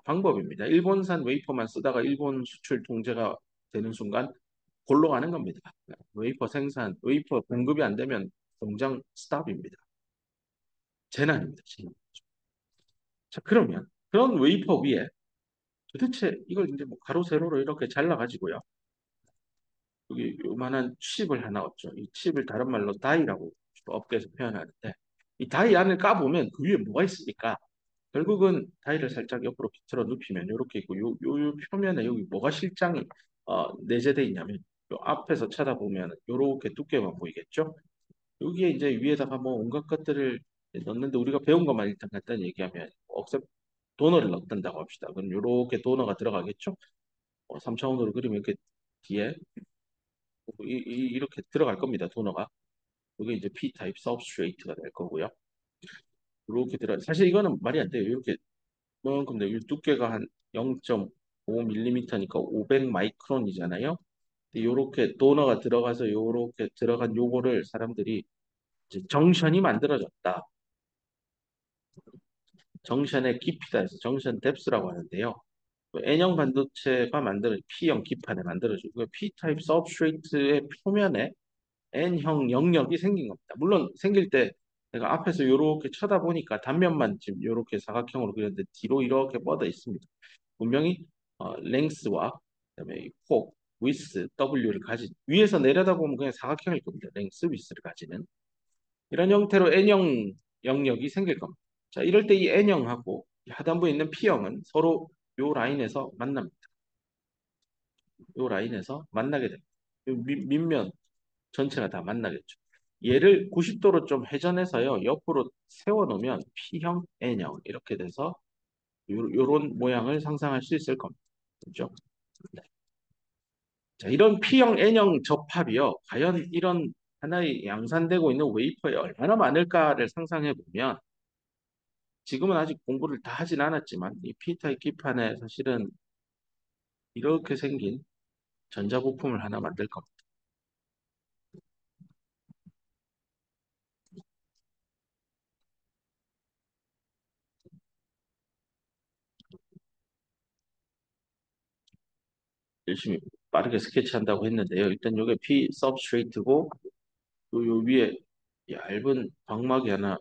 방법입니다. 일본산 웨이퍼만 쓰다가 일본 수출 통제가 되는 순간 골로 가는 겁니다. 웨이퍼 생산, 웨이퍼 공급이 안 되면 공장 스탑입니다. 재난입니다. 재난. 자, 그러면 그런 웨이퍼 위에 도대체 이걸 이제 뭐 가로 세로로 이렇게 잘라가지고요. 여기 요만한 칩을 하나 얻죠. 이 칩을 다른 말로 다이라고 업계에서 표현하는데 이 다이 안을 까보면 그 위에 뭐가 있습니까? 결국은 다이를 살짝 옆으로 비틀어 눕히면 이렇게 있고 요 표면에 여기 뭐가 실장이 내재돼 있냐면 요 앞에서 쳐다보면 이렇게 두께만 보이겠죠? 여기에 이제 위에다가 뭐 온갖 것들을 넣는데 우리가 배운 것만 일단 간단히 얘기하면 억셉 도너를 넣는다고 합시다. 그럼 이렇게 도너가 들어가겠죠? 3차원으로 그리면 이렇게 뒤에 이렇게 들어갈 겁니다. 도너가. 이게 이제 P-타입 서브스트레이트가 될 거고요. 이렇게 들어. 사실 이거는 말이 안 돼요. 이렇게 이만큼 돼요. 이 두께가 한 0.5mm니까 500 마이크론이잖아요. 이렇게 도너가 들어가서 이렇게 들어간 요거를 사람들이 이제 정션이 만들어졌다. 정션의 깊이다 해서 정션 뎁스라고 하는데요. N형 반도체가 만드는 P형 기판에 만들어지고 P-타입 서브스트레이트의 표면에 N형 영역이 생긴 겁니다. 물론 생길 때 내가 앞에서 이렇게 쳐다보니까 단면만 지금 이렇게 사각형으로 그렸는데 뒤로 이렇게 뻗어 있습니다. 분명히 랭스와 그다음에 이 폭, 위스, W를 가진 위에서 내려다보면 그냥 사각형일 겁니다. 랭스, 위스를 가지는 이런 형태로 N형 영역이 생길 겁니다. 자, 이럴 때 이 N형하고 하단부에 있는 P형은 서로 요 라인에서 만납니다. 요 라인에서 만나게 됩니다. 요 밑면 전체가 다 만나겠죠. 얘를 90도로 좀 회전해서요. 옆으로 세워놓으면 P형, N형 이렇게 돼서 요런 모양을 상상할 수 있을 겁니다. 그렇죠? 네. 자, 이런 P형, N형 접합이요. 과연 이런 하나의 양산되고 있는 웨이퍼에 얼마나 많을까를 상상해 보면 지금은 아직 공부를 다 하진 않았지만 이 P타입 기판에 사실은 이렇게 생긴 전자부품을 하나 만들 겁니다. 열심히 빠르게 스케치한다고 했는데요. 일단 이게 P 서브스트레이트고 요 위에 얇은 광막이 하나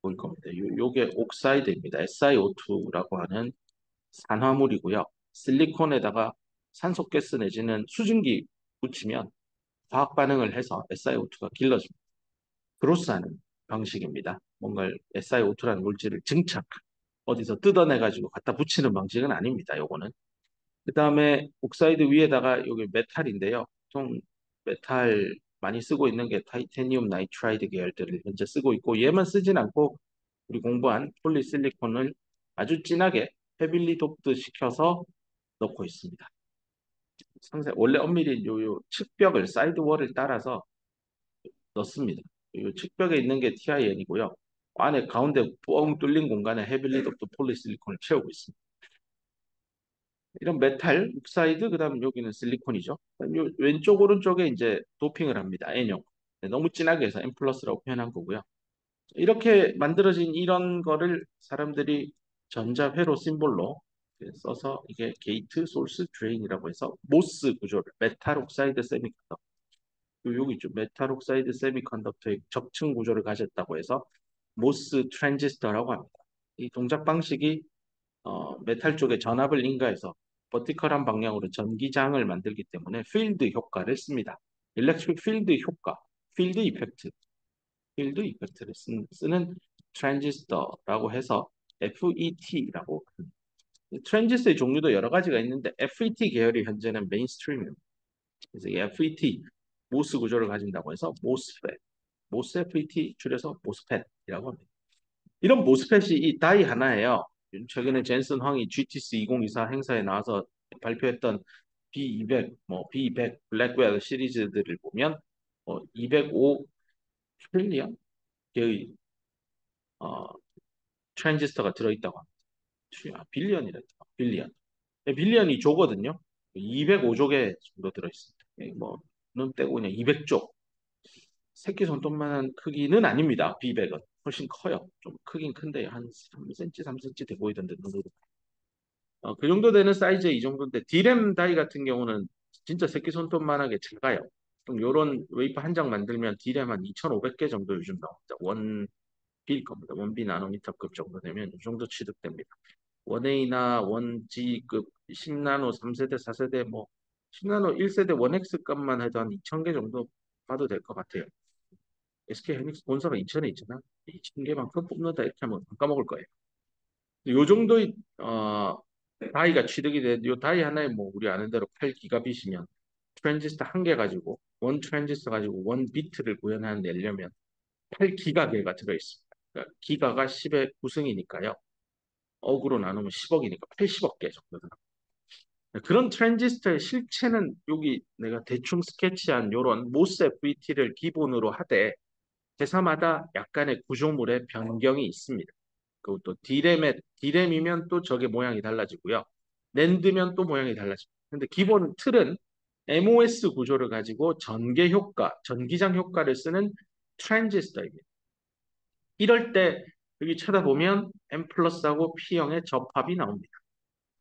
보일 겁니다. 요게 옥사이드입니다. SiO2라고 하는 산화물이고요. 실리콘에다가 산소가스 내지는 수증기 붙이면 화학 반응을 해서 SiO2가 길러집니다. 크로스하는 방식입니다. 뭔가 SiO2라는 물질을 증착, 어디서 뜯어내가지고 갖다 붙이는 방식은 아닙니다. 요거는. 그 다음에 옥사이드 위에다가 여기 메탈인데요. 보통 메탈 많이 쓰고 있는 게 타이타늄 나이트라이드 계열들을 현재 쓰고 있고 얘만 쓰진 않고 우리 공부한 폴리실리콘을 아주 진하게 헤빌리 돕드 시켜서 넣고 있습니다. 상세 원래 엄밀히 요 측벽을 사이드 월을 따라서 넣습니다. 이 측벽에 있는 게 TIN이고요. 안에 가운데 뻥 뚫린 공간에 헤빌리 돕드 폴리실리콘을 채우고 있습니다. 이런 메탈, 옥사이드, 그다음 여기는 실리콘이죠. 요 왼쪽 오른쪽에 이제 도핑을 합니다. N형. 네, 너무 진하게 해서 N 플러스라고 표현한 거고요. 이렇게 만들어진 이런 거를 사람들이 전자회로 심볼로 써서 이게 게이트, 소스, 드레인이라고 해서 모스 구조를 메탈 옥사이드 세미컨덕터 여기 있죠. 메탈 옥사이드 세미컨덕터의 적층 구조를 가졌다고 해서 모스 트랜지스터라고 합니다. 이 동작 방식이 메탈 쪽에 전압을 인가해서 버티컬한 방향으로 전기장을 만들기 때문에 필드 효과를 씁니다. 일렉트릭 필드 효과, 필드 이펙트, 필드 이펙트를 쓰는 트랜지스터라고 해서 FET라고 트랜지스터의 종류도 여러 가지가 있는데 FET 계열이 현재는 메인스트림입니다. 그래서 이 FET 모스 구조를 가진다고 해서 모스펫, 모스 FET 줄여서 모스펫이라고 합니다. 이런 모스펫이 이 다이 하나예요. 최근에 젠슨 황이 GTC 2024 행사에 나와서 발표했던 B200, 뭐 B200 블랙웰 시리즈들을 보면 205 트릴리언 개의 어, 트랜지스터가 들어있다고 합니다. 빌리언이랬다. 빌리언. 빌리언이 조거든요. 205족에 정도 들어있습니다. 뭐, 눈 떼고 그냥 200족. 새끼 손톱만한 크기는 아닙니다. B100은. 훨씬 커요. 좀 크긴 큰데 한 3cm, 3cm 돼 보이던데 눈으로. 그 정도 되는 사이즈의 이 정도인데 D램 다이 같은 경우는 진짜 새끼손톱만하게 작아요. 그럼 요런 웨이퍼 한 장 만들면 D램 한 2,500개 정도 요즘 나옵니다. 원비일 겁니다. 원비 나노미터급 정도 되면 이 정도 취득됩니다. 1A나 1G급 10나노 3세대, 4세대 뭐 10나노 1세대 1X 값만 해도 한 2,000개 정도 봐도 될 것 같아요. SK하이닉스 본사가 인천에 있잖아. 2,000개만큼 뽑는다 이렇게 하면 안 까먹을 거예요. 요 정도의 다이가 취득이 돼, 요 다이 하나에 뭐 우리 아는 대로 8기가빗이면 트랜지스터 한 개 가지고 원 트랜지스터 가지고 원 비트를 구현해내려면 8기가개가 들어있습니다. 그러니까 기가가 10의 9승이니까요. 억으로 나누면 10억이니까 80억 개 정도 들어. 그런 트랜지스터의 실체는 여기 내가 대충 스케치한 요런 모스 FET를 기본으로 하되 회사마다 약간의 구조물의 변경이 있습니다. 그것도 D램이면 또 저게 모양이 달라지고요. 낸드면 또 모양이 달라집니다. 근데 기본 틀은 MOS 구조를 가지고 전개 효과, 전기장 효과를 쓰는 트랜지스터입니다. 이럴 때 여기 쳐다보면 M 플러스하고 P형의 접합이 나옵니다.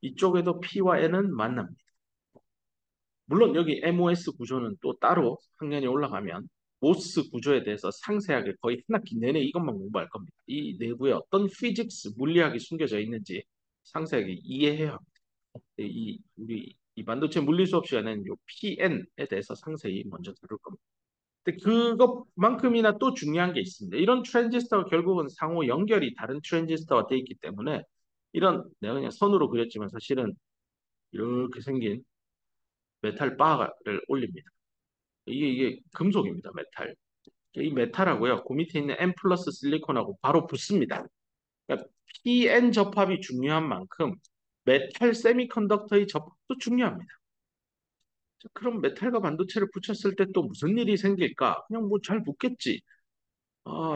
이쪽에도 P와 N은 만납니다. 물론 여기 MOS 구조는 또 따로 학년이 올라가면 모스 구조에 대해서 상세하게 거의 한 학기 내내 이것만 공부할 겁니다. 이 내부에 어떤 피직스, 물리학이 숨겨져 있는지 상세하게 이해해야 합니다. 우리 이 반도체 물리 수업 시간에는 요 PN에 대해서 상세히 먼저 다룰 겁니다. 근데 그것만큼이나 또 중요한 게 있습니다. 이런 트랜지스터가 결국은 상호 연결이 다른 트랜지스터와 돼 있기 때문에 이런 내가 그냥 선으로 그렸지만 사실은 이렇게 생긴 메탈 바를 올립니다. 이게 금속입니다, 메탈. 이 메탈하고요, 그 밑에 있는 N 플러스 실리콘하고 바로 붙습니다. 그러니까 PN 접합이 중요한 만큼 메탈 세미컨덕터의 접합도 중요합니다. 자, 그럼 메탈과 반도체를 붙였을 때 또 무슨 일이 생길까? 그냥 뭐 잘 붙겠지.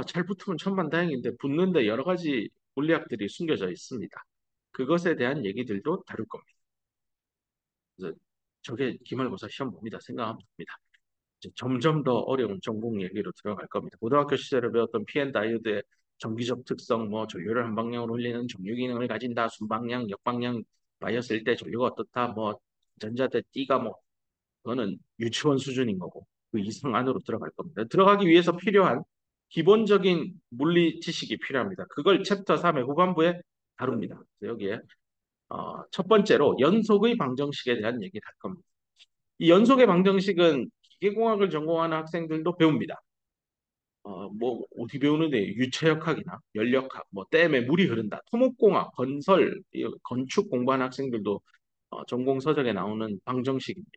잘 붙으면 천만다행인데 붙는데 여러 가지 물리학들이 숨겨져 있습니다. 그것에 대한 얘기들도 다룰 겁니다. 그래서 저게 기말고사 시험 봅니다. 생각하면 됩니다. 이제 점점 더 어려운 전공 얘기로 들어갈 겁니다. 고등학교 시절에 배웠던 PN 다이오드의 정기적 특성, 뭐 전류를 한 방향으로 흘리는 정류 기능을 가진다, 순방향, 역방향 바이어스일 때 전류가 어떻다, 뭐 전자대 띠가 뭐 그거는 유치원 수준인 거고 그 이상 안으로 들어갈 겁니다. 들어가기 위해서 필요한 기본적인 물리 지식이 필요합니다. 그걸 챕터 3의 후반부에 다룹니다. 그래서 여기에 첫 번째로 연속의 방정식에 대한 얘기를 할 겁니다. 이 연속의 방정식은 기계공학을 전공하는 학생들도 배웁니다. 뭐 어디 배우는데 유체역학이나 연력학, 뭐 댐에 물이 흐른다, 토목공학, 건설, 건축 공부하는 학생들도 전공 서적에 나오는 방정식입니다.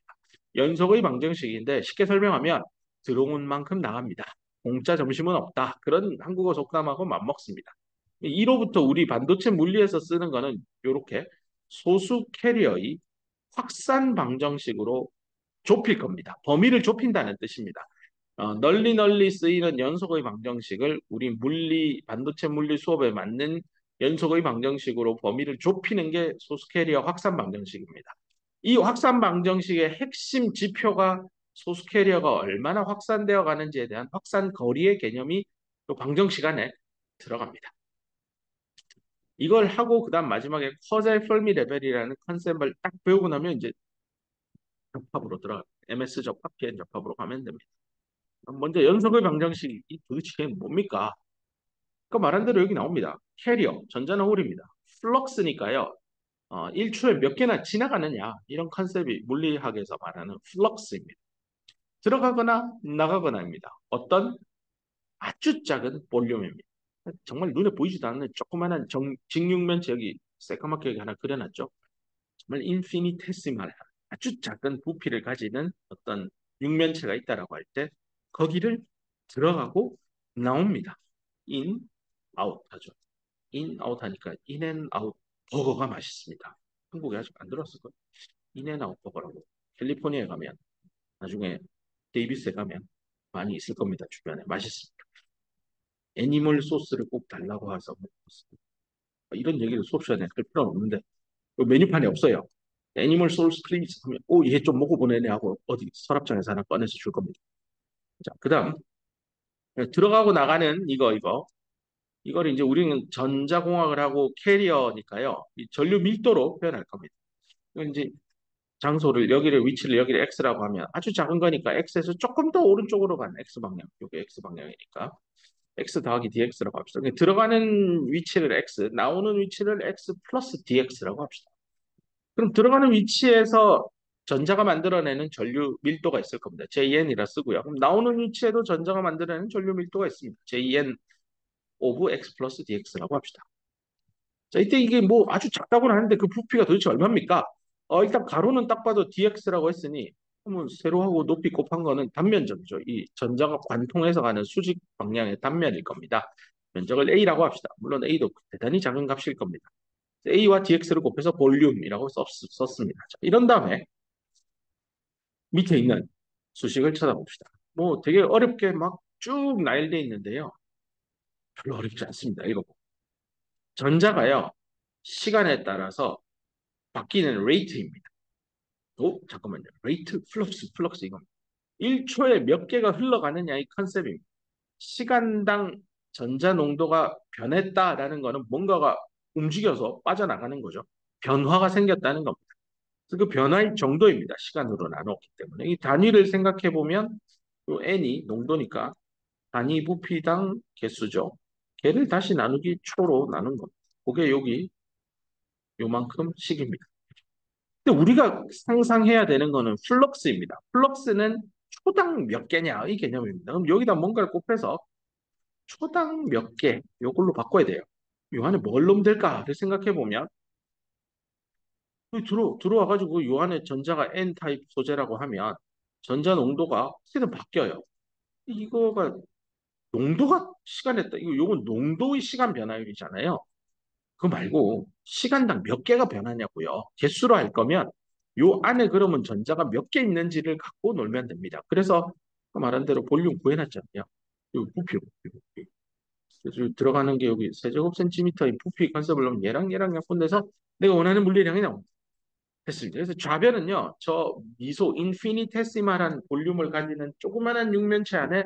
연속의 방정식인데 쉽게 설명하면 들어온 만큼 나갑니다. 공짜 점심은 없다. 그런 한국어 속담하고 맞먹습니다. 1호부터 우리 반도체 물리에서 쓰는 거는 이렇게 소수 캐리어의 확산 방정식으로 좁힐 겁니다. 범위를 좁힌다는 뜻입니다. 널리 널리 쓰이는 연속의 방정식을 우리 반도체 물리 수업에 맞는 연속의 방정식으로 범위를 좁히는 게 소수 캐리어 확산 방정식입니다. 이 확산 방정식의 핵심 지표가 소수 캐리어가 얼마나 확산되어 가는지에 대한 확산 거리의 개념이 또 방정식 안에 들어갑니다. 이걸 하고 그다음 마지막에 커젤 펄미 레벨이라는 컨셉을 딱 배우고 나면 이제 접합으로 들어가 MS 접합, PN 접합으로 가면 됩니다. 먼저 연속의 방정식이 도대체 뭡니까? 그 말한 대로 여기 나옵니다. 캐리어, 전자는 홀입니다. 플럭스니까요. 1초에 몇 개나 지나가느냐 이런 컨셉이 물리학에서 말하는 플럭스입니다. 들어가거나 나가거나입니다. 어떤 아주 작은 볼륨입니다. 정말 눈에 보이지도 않는 조그마한 직육면체 여기 새까맣게 여기 하나 그려놨죠. 정말 인피니테시말 아주 작은 부피를 가지는 어떤 육면체가 있다라고 할 때 거기를 들어가고 나옵니다. 인, 아웃 하죠. 인, 아웃 하니까 인앤 아웃 버거가 맛있습니다. 한국에 아직 안 들어왔을 거예요. 인앤 아웃 버거라고. 캘리포니아에 가면 나중에 데이비스에 가면 많이 있을 겁니다. 주변에 맛있습니다. 애니멀 소스를 꼭 달라고 해서 먹었습니다. 이런 얘기를 수업 시간에 할 필요는 없는데 메뉴판에 없어요. 애니멀 소스 플리즈 하면 얘 좀 먹어보내네 하고 어디 서랍장에서 하나 꺼내서 줄 겁니다. 자, 그다음 들어가고 나가는 이거 이걸 이제 우리는 전자공학을 하고 캐리어니까요. 이 전류 밀도로 표현할 겁니다. 이건 이제 장소를 여기를 위치를 여기를 x라고 하면 아주 작은 거니까 x에서 조금 더 오른쪽으로 가는 x 방향. 이게 x 방향이니까 x 더하기 dx라고 합시다. 그러니까 들어가는 위치를 x, 나오는 위치를 x 플러스 dx라고 합시다. 그럼 들어가는 위치에서 전자가 만들어내는 전류 밀도가 있을 겁니다. JN이라 쓰고요. 그럼 나오는 위치에도 전자가 만들어내는 전류 밀도가 있습니다. JN 오브 x 플러스 dx라고 합시다. 자, 이때 이게 뭐 아주 작다고는 하는데 그 부피가 도대체 얼마입니까? 일단 가로는 딱 봐도 dx라고 했으니 그러면 세로하고 높이 곱한 거는 단면적이죠. 이 전자가 관통해서 가는 수직 방향의 단면일 겁니다. 면적을 a라고 합시다. 물론 a도 대단히 작은 값일 겁니다. a와 dx를 곱해서 볼륨이라고 썼습니다. 자, 이런 다음에 밑에 있는 수식을 찾아봅시다. 뭐 되게 어렵게 막 쭉 나열되어 있는데요. 별로 어렵지 않습니다. 읽어보. 전자가요, 시간에 따라서 바뀌는 레이트입니다. 잠깐만요. 레이트, 플럭스 이겁니다. 1초에 몇 개가 흘러가느냐 이 컨셉입니다. 시간당 전자 농도가 변했다라는 거는 뭔가가 움직여서 빠져나가는 거죠. 변화가 생겼다는 겁니다. 그 변화의 정도입니다. 시간으로 나눴기 때문에. 이 단위를 생각해 보면 요 n이 농도니까 단위 부피당 개수죠. 걔를 다시 나누기 초로 나눈 겁니다. 그게 여기 요만큼 식입니다. 근데 우리가 상상해야 되는 거는 플럭스입니다. 플럭스는 초당 몇 개냐 이 개념입니다. 그럼 여기다 뭔가를 곱해서 초당 몇 개, 요걸로 바꿔야 돼요. 요 안에 뭘 넣으면 될까를 생각해 보면 들어와가지고 요 안에 전자가 N 타입 소재라고 하면 전자 농도가 어떻게든 바뀌어요. 이거가 농도가 시간에 따라 이거 요건 농도의 시간 변화율이잖아요. 그거 말고 시간당 몇 개가 변하냐고요. 개수로 할 거면 요 안에 그러면 전자가 몇 개 있는지를 갖고 놀면 됩니다. 그래서 그 말한 대로 볼륨 구해놨잖아요. 요 부피. 그래서 들어가는 게 여기 세제곱 센티미터의 부피 컨셉을 넣으면 얘랑 약분돼서 내가 원하는 물리량이 나옵니다. 했습니다. 그래서 좌변은요, 저 미소 인피니테시말한 볼륨을 가지는 조그마한 육면체 안에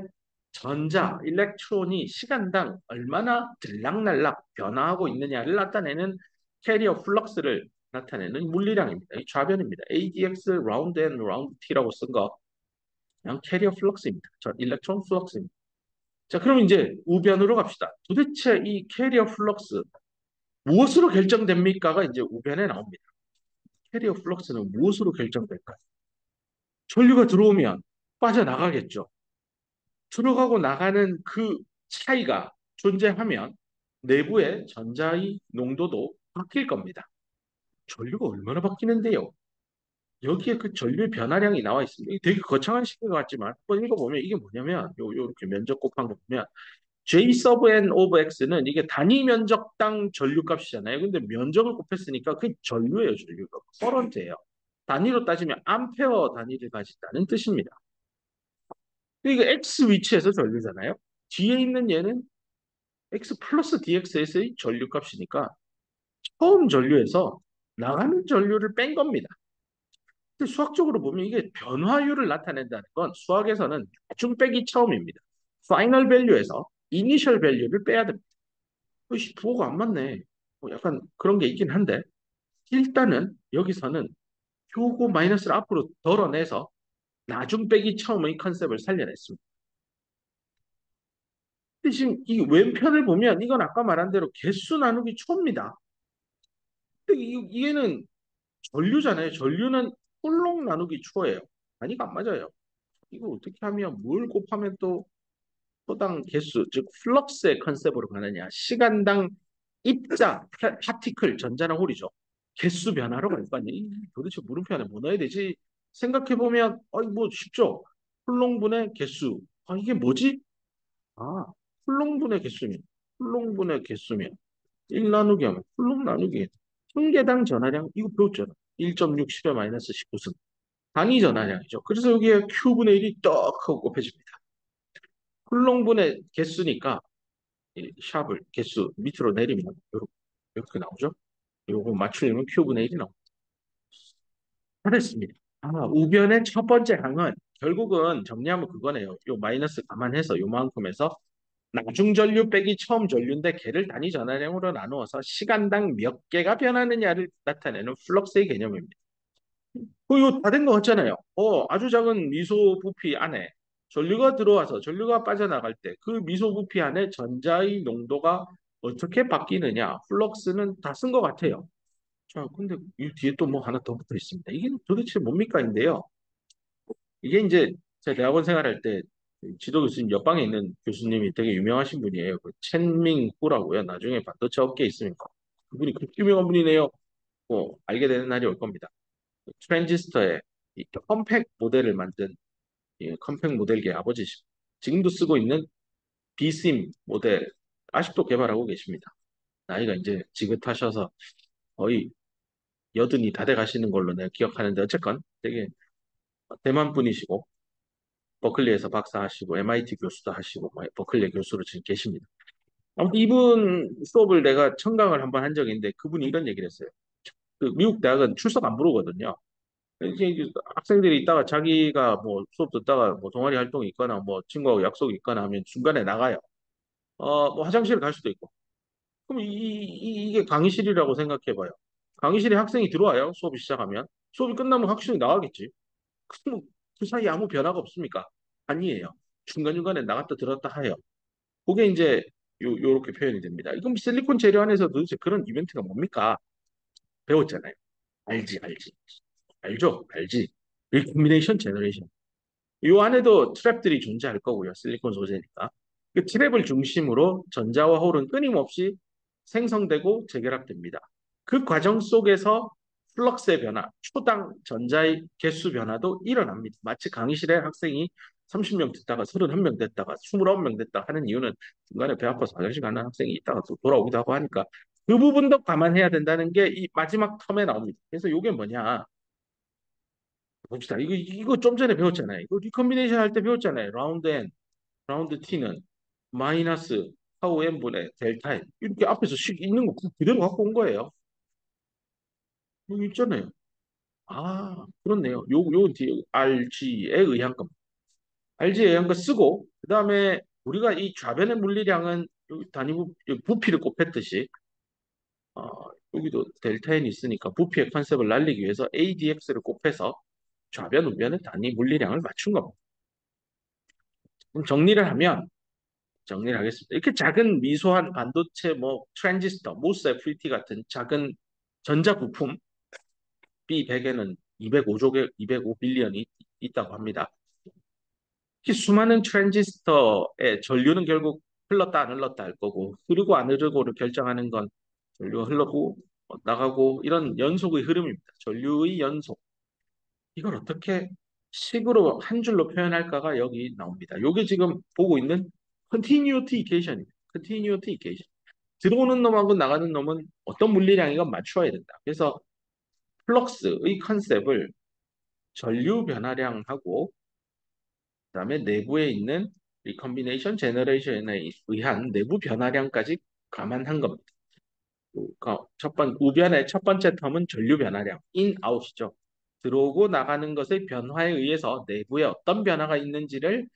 전자, 일렉트론이 시간당 얼마나 들락날락 변화하고 있느냐를 나타내는 캐리어 플럭스를 나타내는 물리량입니다. 이 좌변입니다. ADX 라운드 앤 라운드 T라고 쓴 거, 그냥 캐리어 플럭스입니다. 저 일렉트론 플럭스입니다. 자, 그럼 이제 우변으로 갑시다. 도대체 이 캐리어 플럭스 무엇으로 결정됩니까가 이제 우변에 나옵니다. 캐리어 플럭스는 무엇으로 결정될까요? 전류가 들어오면 빠져나가겠죠. 들어가고 나가는 그 차이가 존재하면 내부의 전자의 농도도 바뀔 겁니다. 전류가 얼마나 바뀌는데요? 여기에 그 전류의 변화량이 나와 있습니다. 이게 되게 거창한 식인 것 같지만 한번 읽어보면 이게 뭐냐면 요렇게 면적 곱한 거 보면 J sub n of x는 이게 단위 면적당 전류값이잖아요. 근데 면적을 곱했으니까 그게 전류예요, 전류가. 커런트예요. 단위로 따지면 암페어 단위를 가진다는 뜻입니다. 이게 x 위치에서 전류잖아요. 뒤에 있는 얘는 x 플러스 dx에서의 전류값이니까 처음 전류에서 나가는 전류를 뺀 겁니다. 근데 수학적으로 보면 이게 변화율을 나타낸다는 건 수학에서는 중 빼기 처음입니다. 파이널 밸류에서 이니셜 밸류를 빼야 됩니다. 부호가 안 맞네. 약간 그런 게 있긴 한데 일단은 여기서는 표고 마이너스를 앞으로 덜어내서 나중 빼기 처음의 컨셉을 살려냈습니다. 근데 지금 이 왼편을 보면 이건 아까 말한 대로 개수 나누기 초입니다. 근데 얘는 전류잖아요. 전류는 쿨롱 나누기 초예요. 단위가 안 맞아요. 이거 어떻게 하면 뭘 곱하면 또 초당 개수, 즉 플럭스의 컨셉으로 가느냐. 시간당 입자, 파티클, 전자랑 홀이죠. 개수 변화로 갈 거 아니에요. 도대체 물음표 안에 뭐 넣어야 되지? 생각해보면, 뭐 쉽죠? 쿨롱분의 개수. 이게 뭐지? 아, 쿨롱분의 개수면, 쿨롱분의 개수면, 1 나누기 하면, 쿨롱 나누기. 한 개당 전하량, 이거 배웠잖아. 1.6, 10의 마이너스 19승. 단위 전하량이죠. 그래서 여기에 Q분의 1이 떡 하고 곱해집니다. 쿨롱분의 개수니까, 이 샵을, 개수 밑으로 내리면, 이렇게 나오죠? 요거 맞추려면 Q분의 1이 나옵니다. 잘했습니다. 우변의 첫 번째 항은 결국은 정리하면 그거네요. 요 마이너스 감안해서 요만큼에서 나중 전류 빼기 처음 전류인데 걔를 단위 전하량으로 나누어서 시간당 몇 개가 변하느냐를 나타내는 플럭스의 개념입니다. 이거 다 된 거 같잖아요. 아주 작은 미소 부피 안에 전류가 들어와서 전류가 빠져나갈 때 그 미소 부피 안에 전자의 농도가 어떻게 바뀌느냐, 플럭스는 다 쓴 것 같아요. 자, 근데 이 뒤에 또 뭐 하나 더 붙어 있습니다. 이게 도대체 뭡니까인데요. 이게 이제 제가 대학원 생활할 때 지도 교수님 옆방에 있는 교수님이 되게 유명하신 분이에요. 그 첸밍후라고요. 나중에 반도체 업계에 있으면 그분이 그렇게 유명한 분이네요. 알게 되는 날이 올 겁니다. 트랜지스터의 이 컴팩 모델을 만든 이 컴팩 모델계의 아버지십니다. 지금도 쓰고 있는 비심 모델 아직도 개발하고 계십니다. 나이가 이제 지긋하셔서 거의 여든이 다 돼 가시는 걸로 내가 기억하는데 어쨌건 되게 대만 분이시고 버클리에서 박사하시고 MIT 교수도 하시고 버클리 교수로 지금 계십니다. 아무튼 이분 수업을 내가 청강을 한번 한 적이 있는데 그분이 이런 얘기를 했어요. 그 미국 대학은 출석 안 부르거든요. 이제 학생들이 있다가 자기가 뭐 수업 듣다가 뭐 동아리 활동이 있거나 뭐 친구하고 약속이 있거나 하면 중간에 나가요. 뭐 화장실 갈 수도 있고. 그럼 이게 강의실이라고 생각해 봐요. 강의실에 학생이 들어와요. 수업이 시작하면. 수업이 끝나면 학생이 나가겠지. 그럼 그 사이에 아무 변화가 없습니까? 아니에요. 중간중간에 나갔다 들었다 해요. 그게 이제 요렇게 표현이 됩니다. 이건 실리콘 재료 안에서 도대체 그런 이벤트가 뭡니까? 배웠잖아요. 알지. 알죠? 알지. 리코미네이션 제너레이션. 이 안에도 트랩들이 존재할 거고요. 실리콘 소재니까. 그 트랩을 중심으로 전자와 홀은 끊임없이 생성되고 재결합됩니다. 그 과정 속에서 플럭스의 변화, 초당 전자의 개수 변화도 일어납니다. 마치 강의실에 학생이 30명 듣다가 31명 됐다가 29명 됐다 하는 이유는 중간에 배 아파서 화장실 가는 학생이 있다가 또 돌아오기도 하고 하니까 그 부분도 감안해야 된다는 게 이 마지막 텀에 나옵니다. 그래서 이게 뭐냐? 봅시다. 이거 좀 전에 배웠잖아요. 이거 리컨비네이션 할 때 배웠잖아요. 라운드 N, 라운드 T는 마이너스 타우 N분의 델타 N. 이렇게 앞에서 식 있는 거 그대로 갖고 온 거예요. 여기 있잖아요. 아, 그렇네요. 요 뒤에 RG에 의한 겁니다. RG에 의한 거 쓰고, 그 다음에 우리가 이 좌변의 물리량은 여기 여기 부피를 곱했듯이, 어, 여기도 델타 N이 있으니까 부피의 컨셉을 날리기 위해서 ADX를 곱해서 좌변, 우변의 단위 물리량을 맞춘 겁니다. 그럼 정리를 하겠습니다. 이렇게 작은 미소한 반도체, 뭐 트랜지스터, 모스 FET 같은 작은 전자 부품 B100에는 205조 개, 205 빌리언이 있다고 합니다. 이 수많은 트랜지스터의 전류는 결국 흘렀다 안 흘렀다 할 거고 흐르고 안 흐르고를 결정하는 건 전류가 흘러고 나가고 이런 연속의 흐름입니다. 전류의 연속. 이걸 어떻게 식으로 한 줄로 표현할까가 여기 나옵니다. 이게 지금 보고 있는 continuity equation입니다. continuity equation. 들어오는 놈하고 나가는 놈은 어떤 물리량이건 맞춰야 된다. 그래서 플럭스의 컨셉을 전류 변화량하고 그다음에 내부에 있는 리컨비네이션 제너레이션에 의한 내부 변화량까지 감안한 겁니다. 그러니까 우변의 첫 번째 텀은 전류 변화량, in, out이죠. 들어오고 나가는 것의 변화에 의해서 내부에 어떤 변화가 있는지를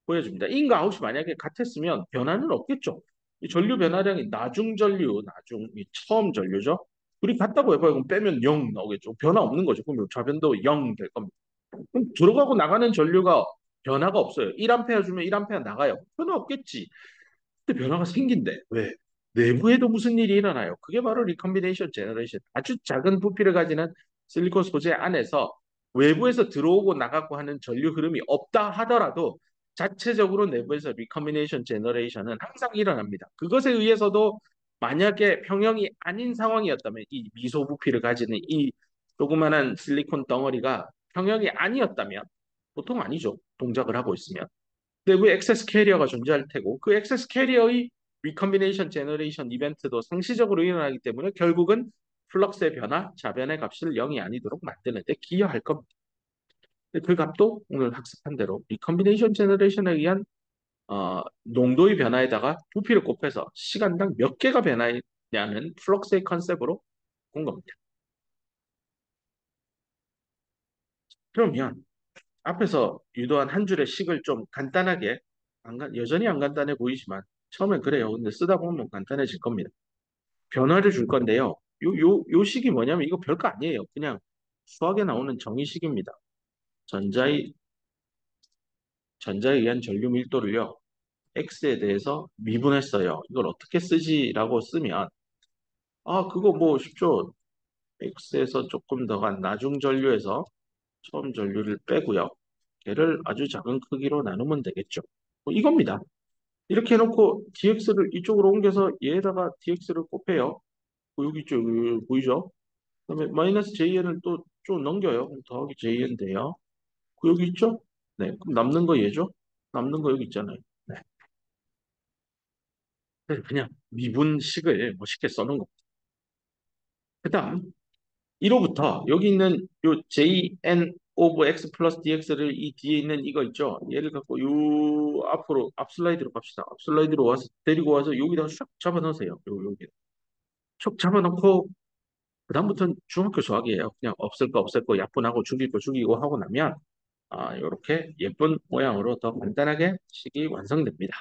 보여줍니다. in과 out이 만약에 같았으면 변화는 없겠죠. 이 전류 변화량이 나중 전류, 이 처음 전류죠. 우리 같다고 해봐요. 그럼 빼면 0 나오겠죠. 변화 없는 거죠. 그럼 좌변도 0 될 겁니다. 그럼 들어가고 나가는 전류가 변화가 없어요. 1A 주면 1A 나가요. 변화 없겠지. 근데 변화가 생긴대. 왜? 내부에도 무슨 일이 일어나요? 그게 바로 리컨비네이션 제너레이션. 아주 작은 부피를 가지는 실리콘 소재 안에서 외부에서 들어오고 나가고 하는 전류 흐름이 없다 하더라도 자체적으로 내부에서 리컨비네이션 제너레이션은 항상 일어납니다. 그것에 의해서도 만약에 평형이 아닌 상황이었다면 이 미소 부피를 가지는 이 조그만한 실리콘 덩어리가 평형이 아니었다면 보통 아니죠. 동작을 하고 있으면. 내부에 액세스 캐리어가 존재할 테고 그 액세스 캐리어의 리컨비네이션 제너레이션 이벤트도 상시적으로 일어나기 때문에 결국은 플럭스의 변화, 자변의 값을 0이 아니도록 만드는 데 기여할 겁니다. 그 값도 오늘 학습한 대로 리컨비네이션 제너레이션에 의한 농도의 변화에다가 부피를 곱해서 시간당 몇 개가 변하냐는 플럭스의 컨셉으로 본 겁니다. 그러면 앞에서 유도한 한 줄의 식을 좀 간단하게 여전히 안 간단해 보이지만 처음엔 그래요. 근데 쓰다 보면 간단해질 겁니다. 변화를 줄 건데요. 요 식이 뭐냐면 이거 별거 아니에요. 그냥 수학에 나오는 정의식입니다. 전자의, 전자에 의한 전류 밀도를요. X에 대해서 미분했어요. 이걸 어떻게 쓰지라고 쓰면, 아, 그거 뭐 쉽죠. X에서 조금 더 간 나중 전류에서 처음 전류를 빼고요. 걔를 아주 작은 크기로 나누면 되겠죠. 뭐 이겁니다. 이렇게 해놓고 dx를 이쪽으로 옮겨서 얘에다가 dx를 곱해요. 여기 있죠. 여기 보이죠? 그다음에 마이너스 jn을 또 좀 넘겨요. 그럼 더하기 jn 돼요. 여기 있죠? 네. 그럼 남는 거 얘죠? 남는 거 여기 있잖아요. 네. 그래서 그냥 미분식을 뭐 쉽게 써놓은 거. 그다음 1호부터 여기 있는 요 jn 오브 x 플러스 dx를 이 뒤에 있는 이거 있죠? 얘를 갖고 요 앞으로 앞 슬라이드로 갑시다. 앞 슬라이드로 와서 데리고 와서 여기다가 슉 잡아 넣으세요. 여기 슉 잡아 넣고 그다음부터는 중학교 수학이에요. 그냥 없을 거 없을 거 약분하고 죽일 거 죽이고 하고 나면 이렇게 예쁜 모양으로 더 간단하게 식이 완성됩니다.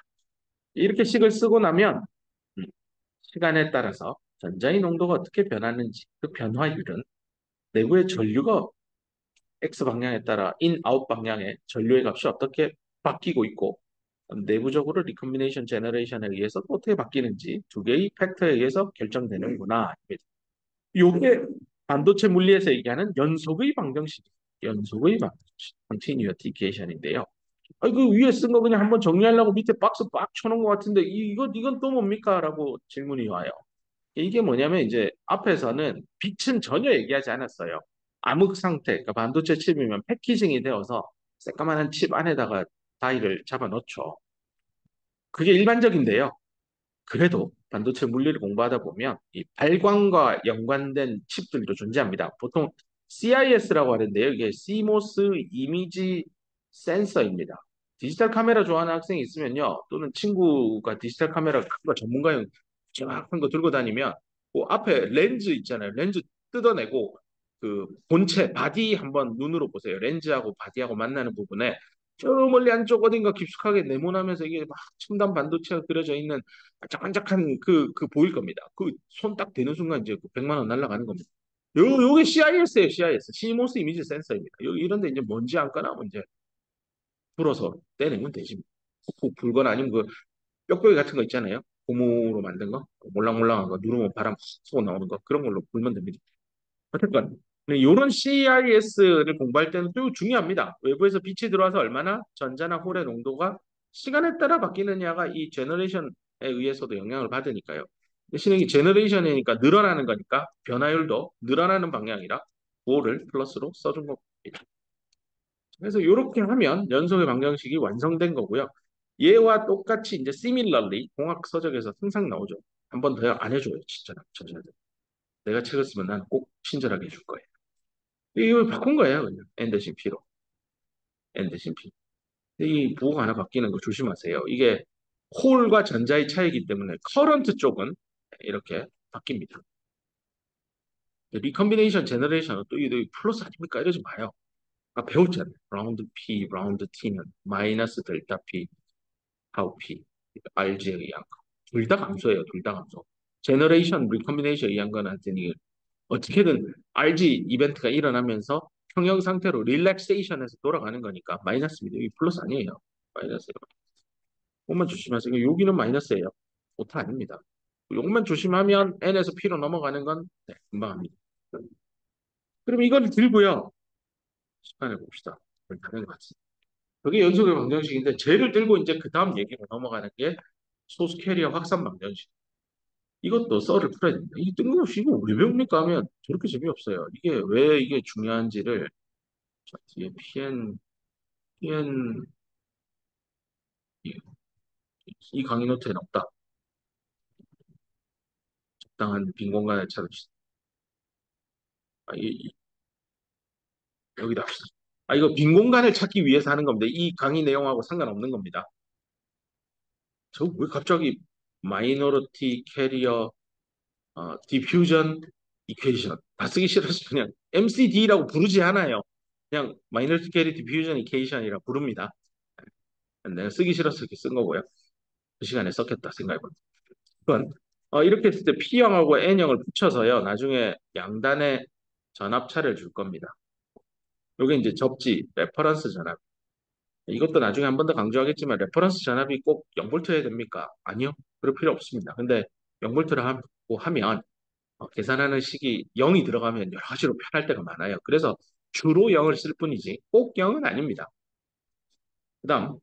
이렇게 식을 쓰고 나면 음, 시간에 따라서 전자의 농도가 어떻게 변하는지 그 변화율은 내부의 전류가 X 방향에 따라 인, 아웃 방향의 전류의 값이 어떻게 바뀌고 있고 내부적으로 리컴비네이션 제너레이션에 의해서 또 어떻게 바뀌는지 두 개의 팩터에 의해서 결정되는구나. 이게 반도체 물리에서 얘기하는 연속의 방정식, 연속의 방정식, continuity equation인데요. 그 위에 쓴 거 그냥 한번 정리하려고 밑에 박스 빡 쳐놓은 것 같은데 이건 또 뭡니까? 라고 질문이 와요. 이게 뭐냐면 이제 앞에서는 빛은 전혀 얘기하지 않았어요. 암흑 상태, 그러니까 반도체 칩이면 패키징이 되어서 새까만한 칩 안에다가 다이를 잡아 넣죠. 그게 일반적인데요. 그래도 반도체 물리를 공부하다 보면 이 발광과 연관된 칩들도 존재합니다. 보통 CIS라고 하는데요. 이게 CMOS 이미지 센서입니다. 디지털 카메라 좋아하는 학생이 있으면요. 또는 친구가 디지털 카메라 큰 거 전문가용 쫙큰 거 들고 다니면 그 앞에 렌즈 있잖아요. 렌즈 뜯어내고 그 본체 바디 한번 눈으로 보세요. 렌즈하고 바디하고 만나는 부분에 저 멀리 안쪽 어딘가 깊숙하게 네모나면서 이게 막 첨단 반도체가 그려져 있는 반짝반짝한 그 보일 겁니다. 그 손 딱 대는 순간 이제 그 100만 원 날아가는 겁니다. 요게 CIS예요, CIS. CMOS 이미지 센서입니다. 이런데 이제 먼지 안 까나면 이제 불어서 떼내면 되지. 푹푹 불거나 아니면 그 뾱뾱이 같은 거 있잖아요. 고무로 만든 거, 몰랑몰랑한 거, 누르면 바람 쏘고 나오는 거 그런 걸로 불면 됩니다. 어쨌건 이런 CIS를 공부할 때는 또 중요합니다. 외부에서 빛이 들어와서 얼마나 전자나 홀의 농도가 시간에 따라 바뀌느냐가 이 제너레이션에 의해서도 영향을 받으니까요. 대신에 이 제너레이션이니까 늘어나는 거니까 변화율도 늘어나는 방향이라 5를 플러스로 써준 겁니다. 그래서 이렇게 하면 연속의 방정식이 완성된 거고요. 얘와 똑같이 이제 similarly 공학 서적에서 항상 나오죠. 한 번 더 안 해줘요, 진짜 전자들. 내가 책을 쓰면 난 꼭 친절하게 해줄 거예요. 이걸 바꾼 거예요, 그냥. N 대신 P로. N 대신 P. 이 부호가 하나 바뀌는 거 조심하세요. 이게 홀과 전자의 차이기 때문에 커런트 쪽은 이렇게 바뀝니다. 리컴비네이션 제너레이션은 또 이게 플러스 아닙니까? 이러지 마요. 아까 배웠잖아요. 라운드 P, 라운드 T는 마이너스 델타 P, 타우 P, RG에 의한 거. 둘 다 감소예요. 둘 다 감소. 제너레이션, 리컴비네이션에 의한 건 하여튼 어떻게든 RG 이벤트가 일어나면서 평형 상태로 릴렉세이션에서 돌아가는 거니까 마이너스입니다. 여기 플러스 아니에요. 마이너스예요. 요것만 조심하세요. 여기는 마이너스예요. 오타 아닙니다. 요것만 조심하면 N에서 P로 넘어가는 건 네, 금방 합니다. 그럼 이걸 들고요. 시간을 봅시다. 다른 것 같습니다. 그게 연속의 방정식인데 쟤를 들고 이제 그 다음 얘기로 넘어가는 게 소스 캐리어 확산 방정식. 이것도 썰을 풀어야 됩니다. 이 뜬금없이 이거 왜 배웁니까 하면 저렇게 재미없어요. 이게 왜 이게 중요한지를 자, 뒤에 PN 이, 이 강의 노트에 없다. 적당한 빈 공간을 찾읍시다. 아, 여기다 합시다. 이거 빈 공간을 찾기 위해서 하는 겁니다. 이 강의 내용하고 상관없는 겁니다. 저 왜 갑자기 마이너리티 캐리어 디퓨전 이퀘이션 다 쓰기 싫어서 그냥 MCD라고 부르지 않아요. 그냥 마이너리티 캐리어 디퓨전 이퀘이션이라 부릅니다. 내가 쓰기 싫어서 이렇게 쓴 거고요. 그 시간에 썼겠다 생각해봅니다. 그건 이렇게 했을 때 P형하고 N형을 붙여서요. 나중에 양단에 전압차를 줄 겁니다. 이게 이제 접지, 레퍼런스 전압. 이것도 나중에 한 번 더 강조하겠지만 레퍼런스 전압이 꼭 0볼트여야 됩니까? 아니요. 그럴 필요 없습니다. 근데 0볼트를 하면 계산하는 식이 0이 들어가면 여러 가지로 편할 때가 많아요. 그래서 주로 0을 쓸 뿐이지 꼭 0은 아닙니다. 그다음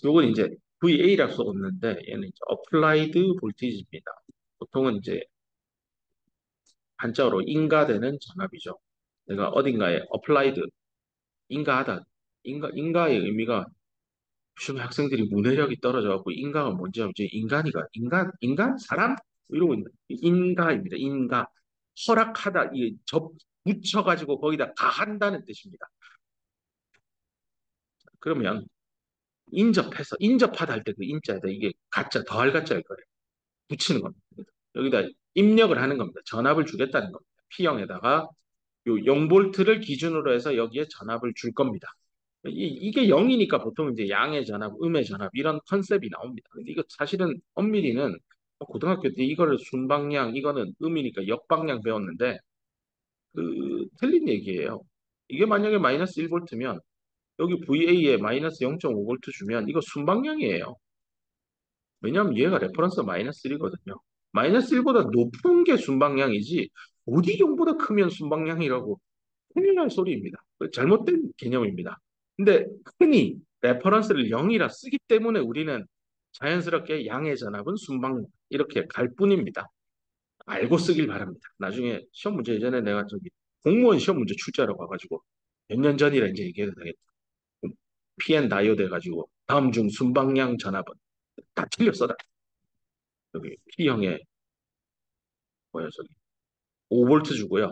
요건 이제 VA라고 썼는데 얘는 이제 Applied Voltage입니다. 보통은 이제 한자어로 인가되는 전압이죠. 내가 어딘가에 applied, 인가하다. 인가의 의미가 요즘 학생들이 문해력이 떨어져갖고 인가가 뭔지 알지? 인간? 사람? 이러고 있는 인가입니다. 인가. 허락하다. 이게 붙여가지고 거기다 가한다는 뜻입니다. 그러면 인접하다 할 때 그 인자에다 이게 가짜, 더할 가짜일 거예요. 붙이는 겁니다. 여기다 입력을 하는 겁니다. 전압을 주겠다는 겁니다. P형에다가 요 0볼트를 기준으로 해서 여기에 전압을 줄 겁니다. 이게 0이니까 보통 이제 양의 전압, 음의 전압 이런 컨셉이 나옵니다. 근데 이거 사실은 엄밀히는 고등학교 때 이거를 순방향, 이거는 음이니까 역방향 배웠는데 틀린 얘기예요. 이게 만약에 마이너스 1볼트면 여기 VA에 마이너스 0.5볼트 주면 이거 순방향이에요. 왜냐하면 얘가 레퍼런스가 마이너스 1이거든요. 마이너스 1보다 높은 게 순방향이지 어디 0보다 크면 순방향이라고 큰일 날 소리입니다. 잘못된 개념입니다. 근데 흔히 레퍼런스를 0이라 쓰기 때문에 우리는 자연스럽게 양의 전압은 순방 이렇게 갈 뿐입니다. 알고 쓰길 바랍니다. 나중에 시험 문제 예전에 내가 저기 공무원 시험 문제 출제하러 가가지고 몇 년 전이라 이제 얘기해도 되겠다. PN 다이오드 해가지고 다음 중 순방향 전압은 다 틀렸어다. 여기 P형에 뭐야 저기 5볼트 주고요.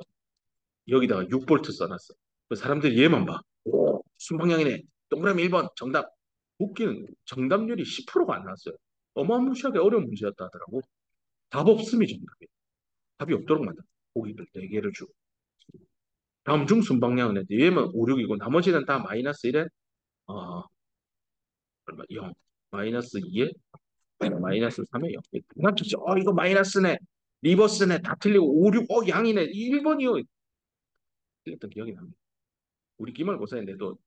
여기다가 6볼트 써놨어. 그 사람들이 얘만 봐. 오, 순방향이네. 동그라미 1번 정답. 웃기는 정답률이 10%가 안 나왔어요. 어마무시하게 어려운 문제였다 하더라고. 답 없음이 정답이에요. 답이 없도록 만든 보기를 4개를 주고. 다음 중 순방향은 했는데 얘만 5, 6이고 나머지는 다 마이너스 1에 얼마 0, 마이너스 2에 마이너스 3에 0. 맞췄죠? 이거 마이너스네. 리버스네. 다 틀리고 5, 6, 양이네. 1번이요. 틀렸던 기억이 납니다. 우리 기말고사인데도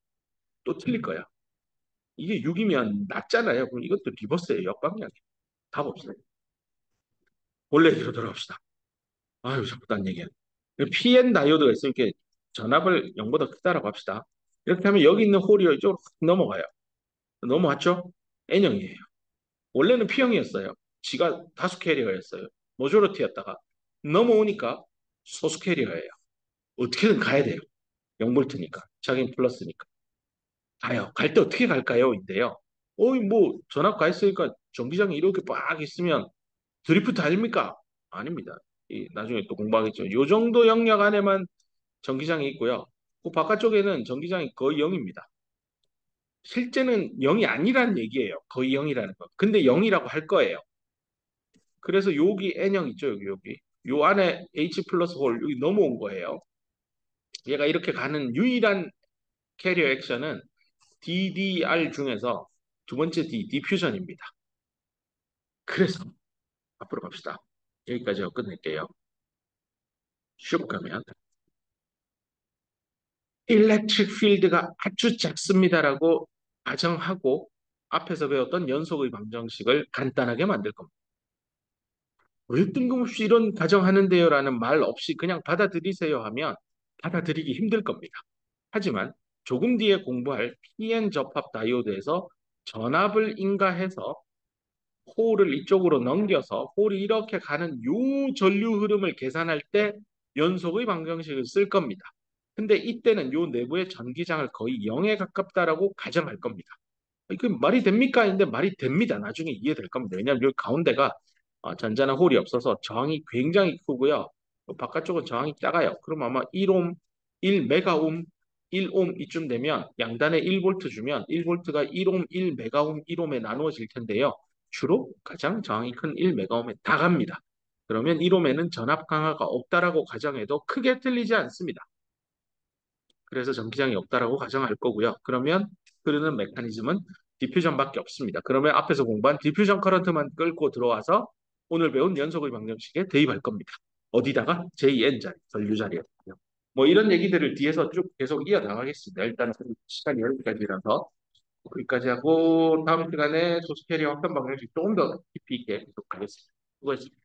또 틀릴 거야. 이게 6이면 낮잖아요. 그럼 이것도 리버스예요. 역방향. 답 없어요. 원래 얘기로 돌아옵시다. 아유, 자꾸 딴 얘기야. PN 다이오드가 있으니까 전압을 0보다 크다라고 합시다. 이렇게 하면 여기 있는 홀이 이쪽으로 확 넘어가요. 넘어왔죠? N형이에요. 원래는 P형이었어요. 지가 다수 캐리어였어요. 모조리티였다가 넘어오니까 소수 캐리어예요. 어떻게든 가야 돼요. 0볼트니까. 자기는 플러스니까. 가요. 갈 때 어떻게 갈까요? 인데요. 뭐 전압 가 있으니까 전기장이 이렇게 빡 있으면 드리프트 아닙니까? 아닙니다. 나중에 또 공부하겠죠. 요 정도 영역 안에만 전기장이 있고요. 그 바깥쪽에는 전기장이 거의 0입니다. 실제는 0이 아니라는 얘기예요. 거의 0이라는 거. 근데 0이라고 할 거예요. 그래서 여기 N형 있죠, 여기. 요 안에 H 플러스 홀 여기 넘어온 거예요. 얘가 이렇게 가는 유일한 캐리어 액션은 DDR 중에서 두 번째 D, 디퓨전입니다. 그래서 앞으로 갑시다. 여기까지 하고 끝낼게요. 슉 가면 일렉트릭 필드가 아주 작습니다라고 가정하고 앞에서 배웠던 연속의 방정식을 간단하게 만들 겁니다. 왜 뜬금없이 이런 가정하는데요라는 말 없이 그냥 받아들이세요 하면 받아들이기 힘들 겁니다. 하지만 조금 뒤에 공부할 PN 접합 다이오드에서 전압을 인가해서 홀을 이쪽으로 넘겨서 홀이 이렇게 가는 요 전류 흐름을 계산할 때 연속의 방정식을 쓸 겁니다. 근데 이때는 요 내부의 전기장을 거의 0에 가깝다라고 가정할 겁니다. 이게 말이 됩니까? 근데 말이 됩니다. 나중에 이해될 겁니다. 왜냐하면 여기 가운데가 잔잔한 홀이 없어서 저항이 굉장히 크고요. 바깥쪽은 저항이 작아요. 그럼 아마 1옴, 1메가옴, 1옴 이쯤 되면 양단에 1볼트 주면 1볼트가 1옴, 1메가옴, 1옴에 나누어질 텐데요. 주로 가장 저항이 큰 1메가옴에 다 갑니다. 그러면 1옴에는 전압 강화가 없다라고 가정해도 크게 틀리지 않습니다. 그래서 전기장이 없다라고 가정할 거고요. 그러면 흐르는 메커니즘은 디퓨전밖에 없습니다. 그러면 앞에서 공부한 디퓨전 커런트만 끌고 들어와서 오늘 배운 연속의 방정식에 대입할 겁니다. 어디다가? JN 자리, 전류 자리였고요. 뭐 이런 얘기들을 뒤에서 쭉 계속 이어나가겠습니다. 일단 시간이 여기까지라서 여기까지 하고 다음 시간에 소스캐리어 확산 방정식 조금 더 깊이 있게 계속 가겠습니다. 수고했습니다.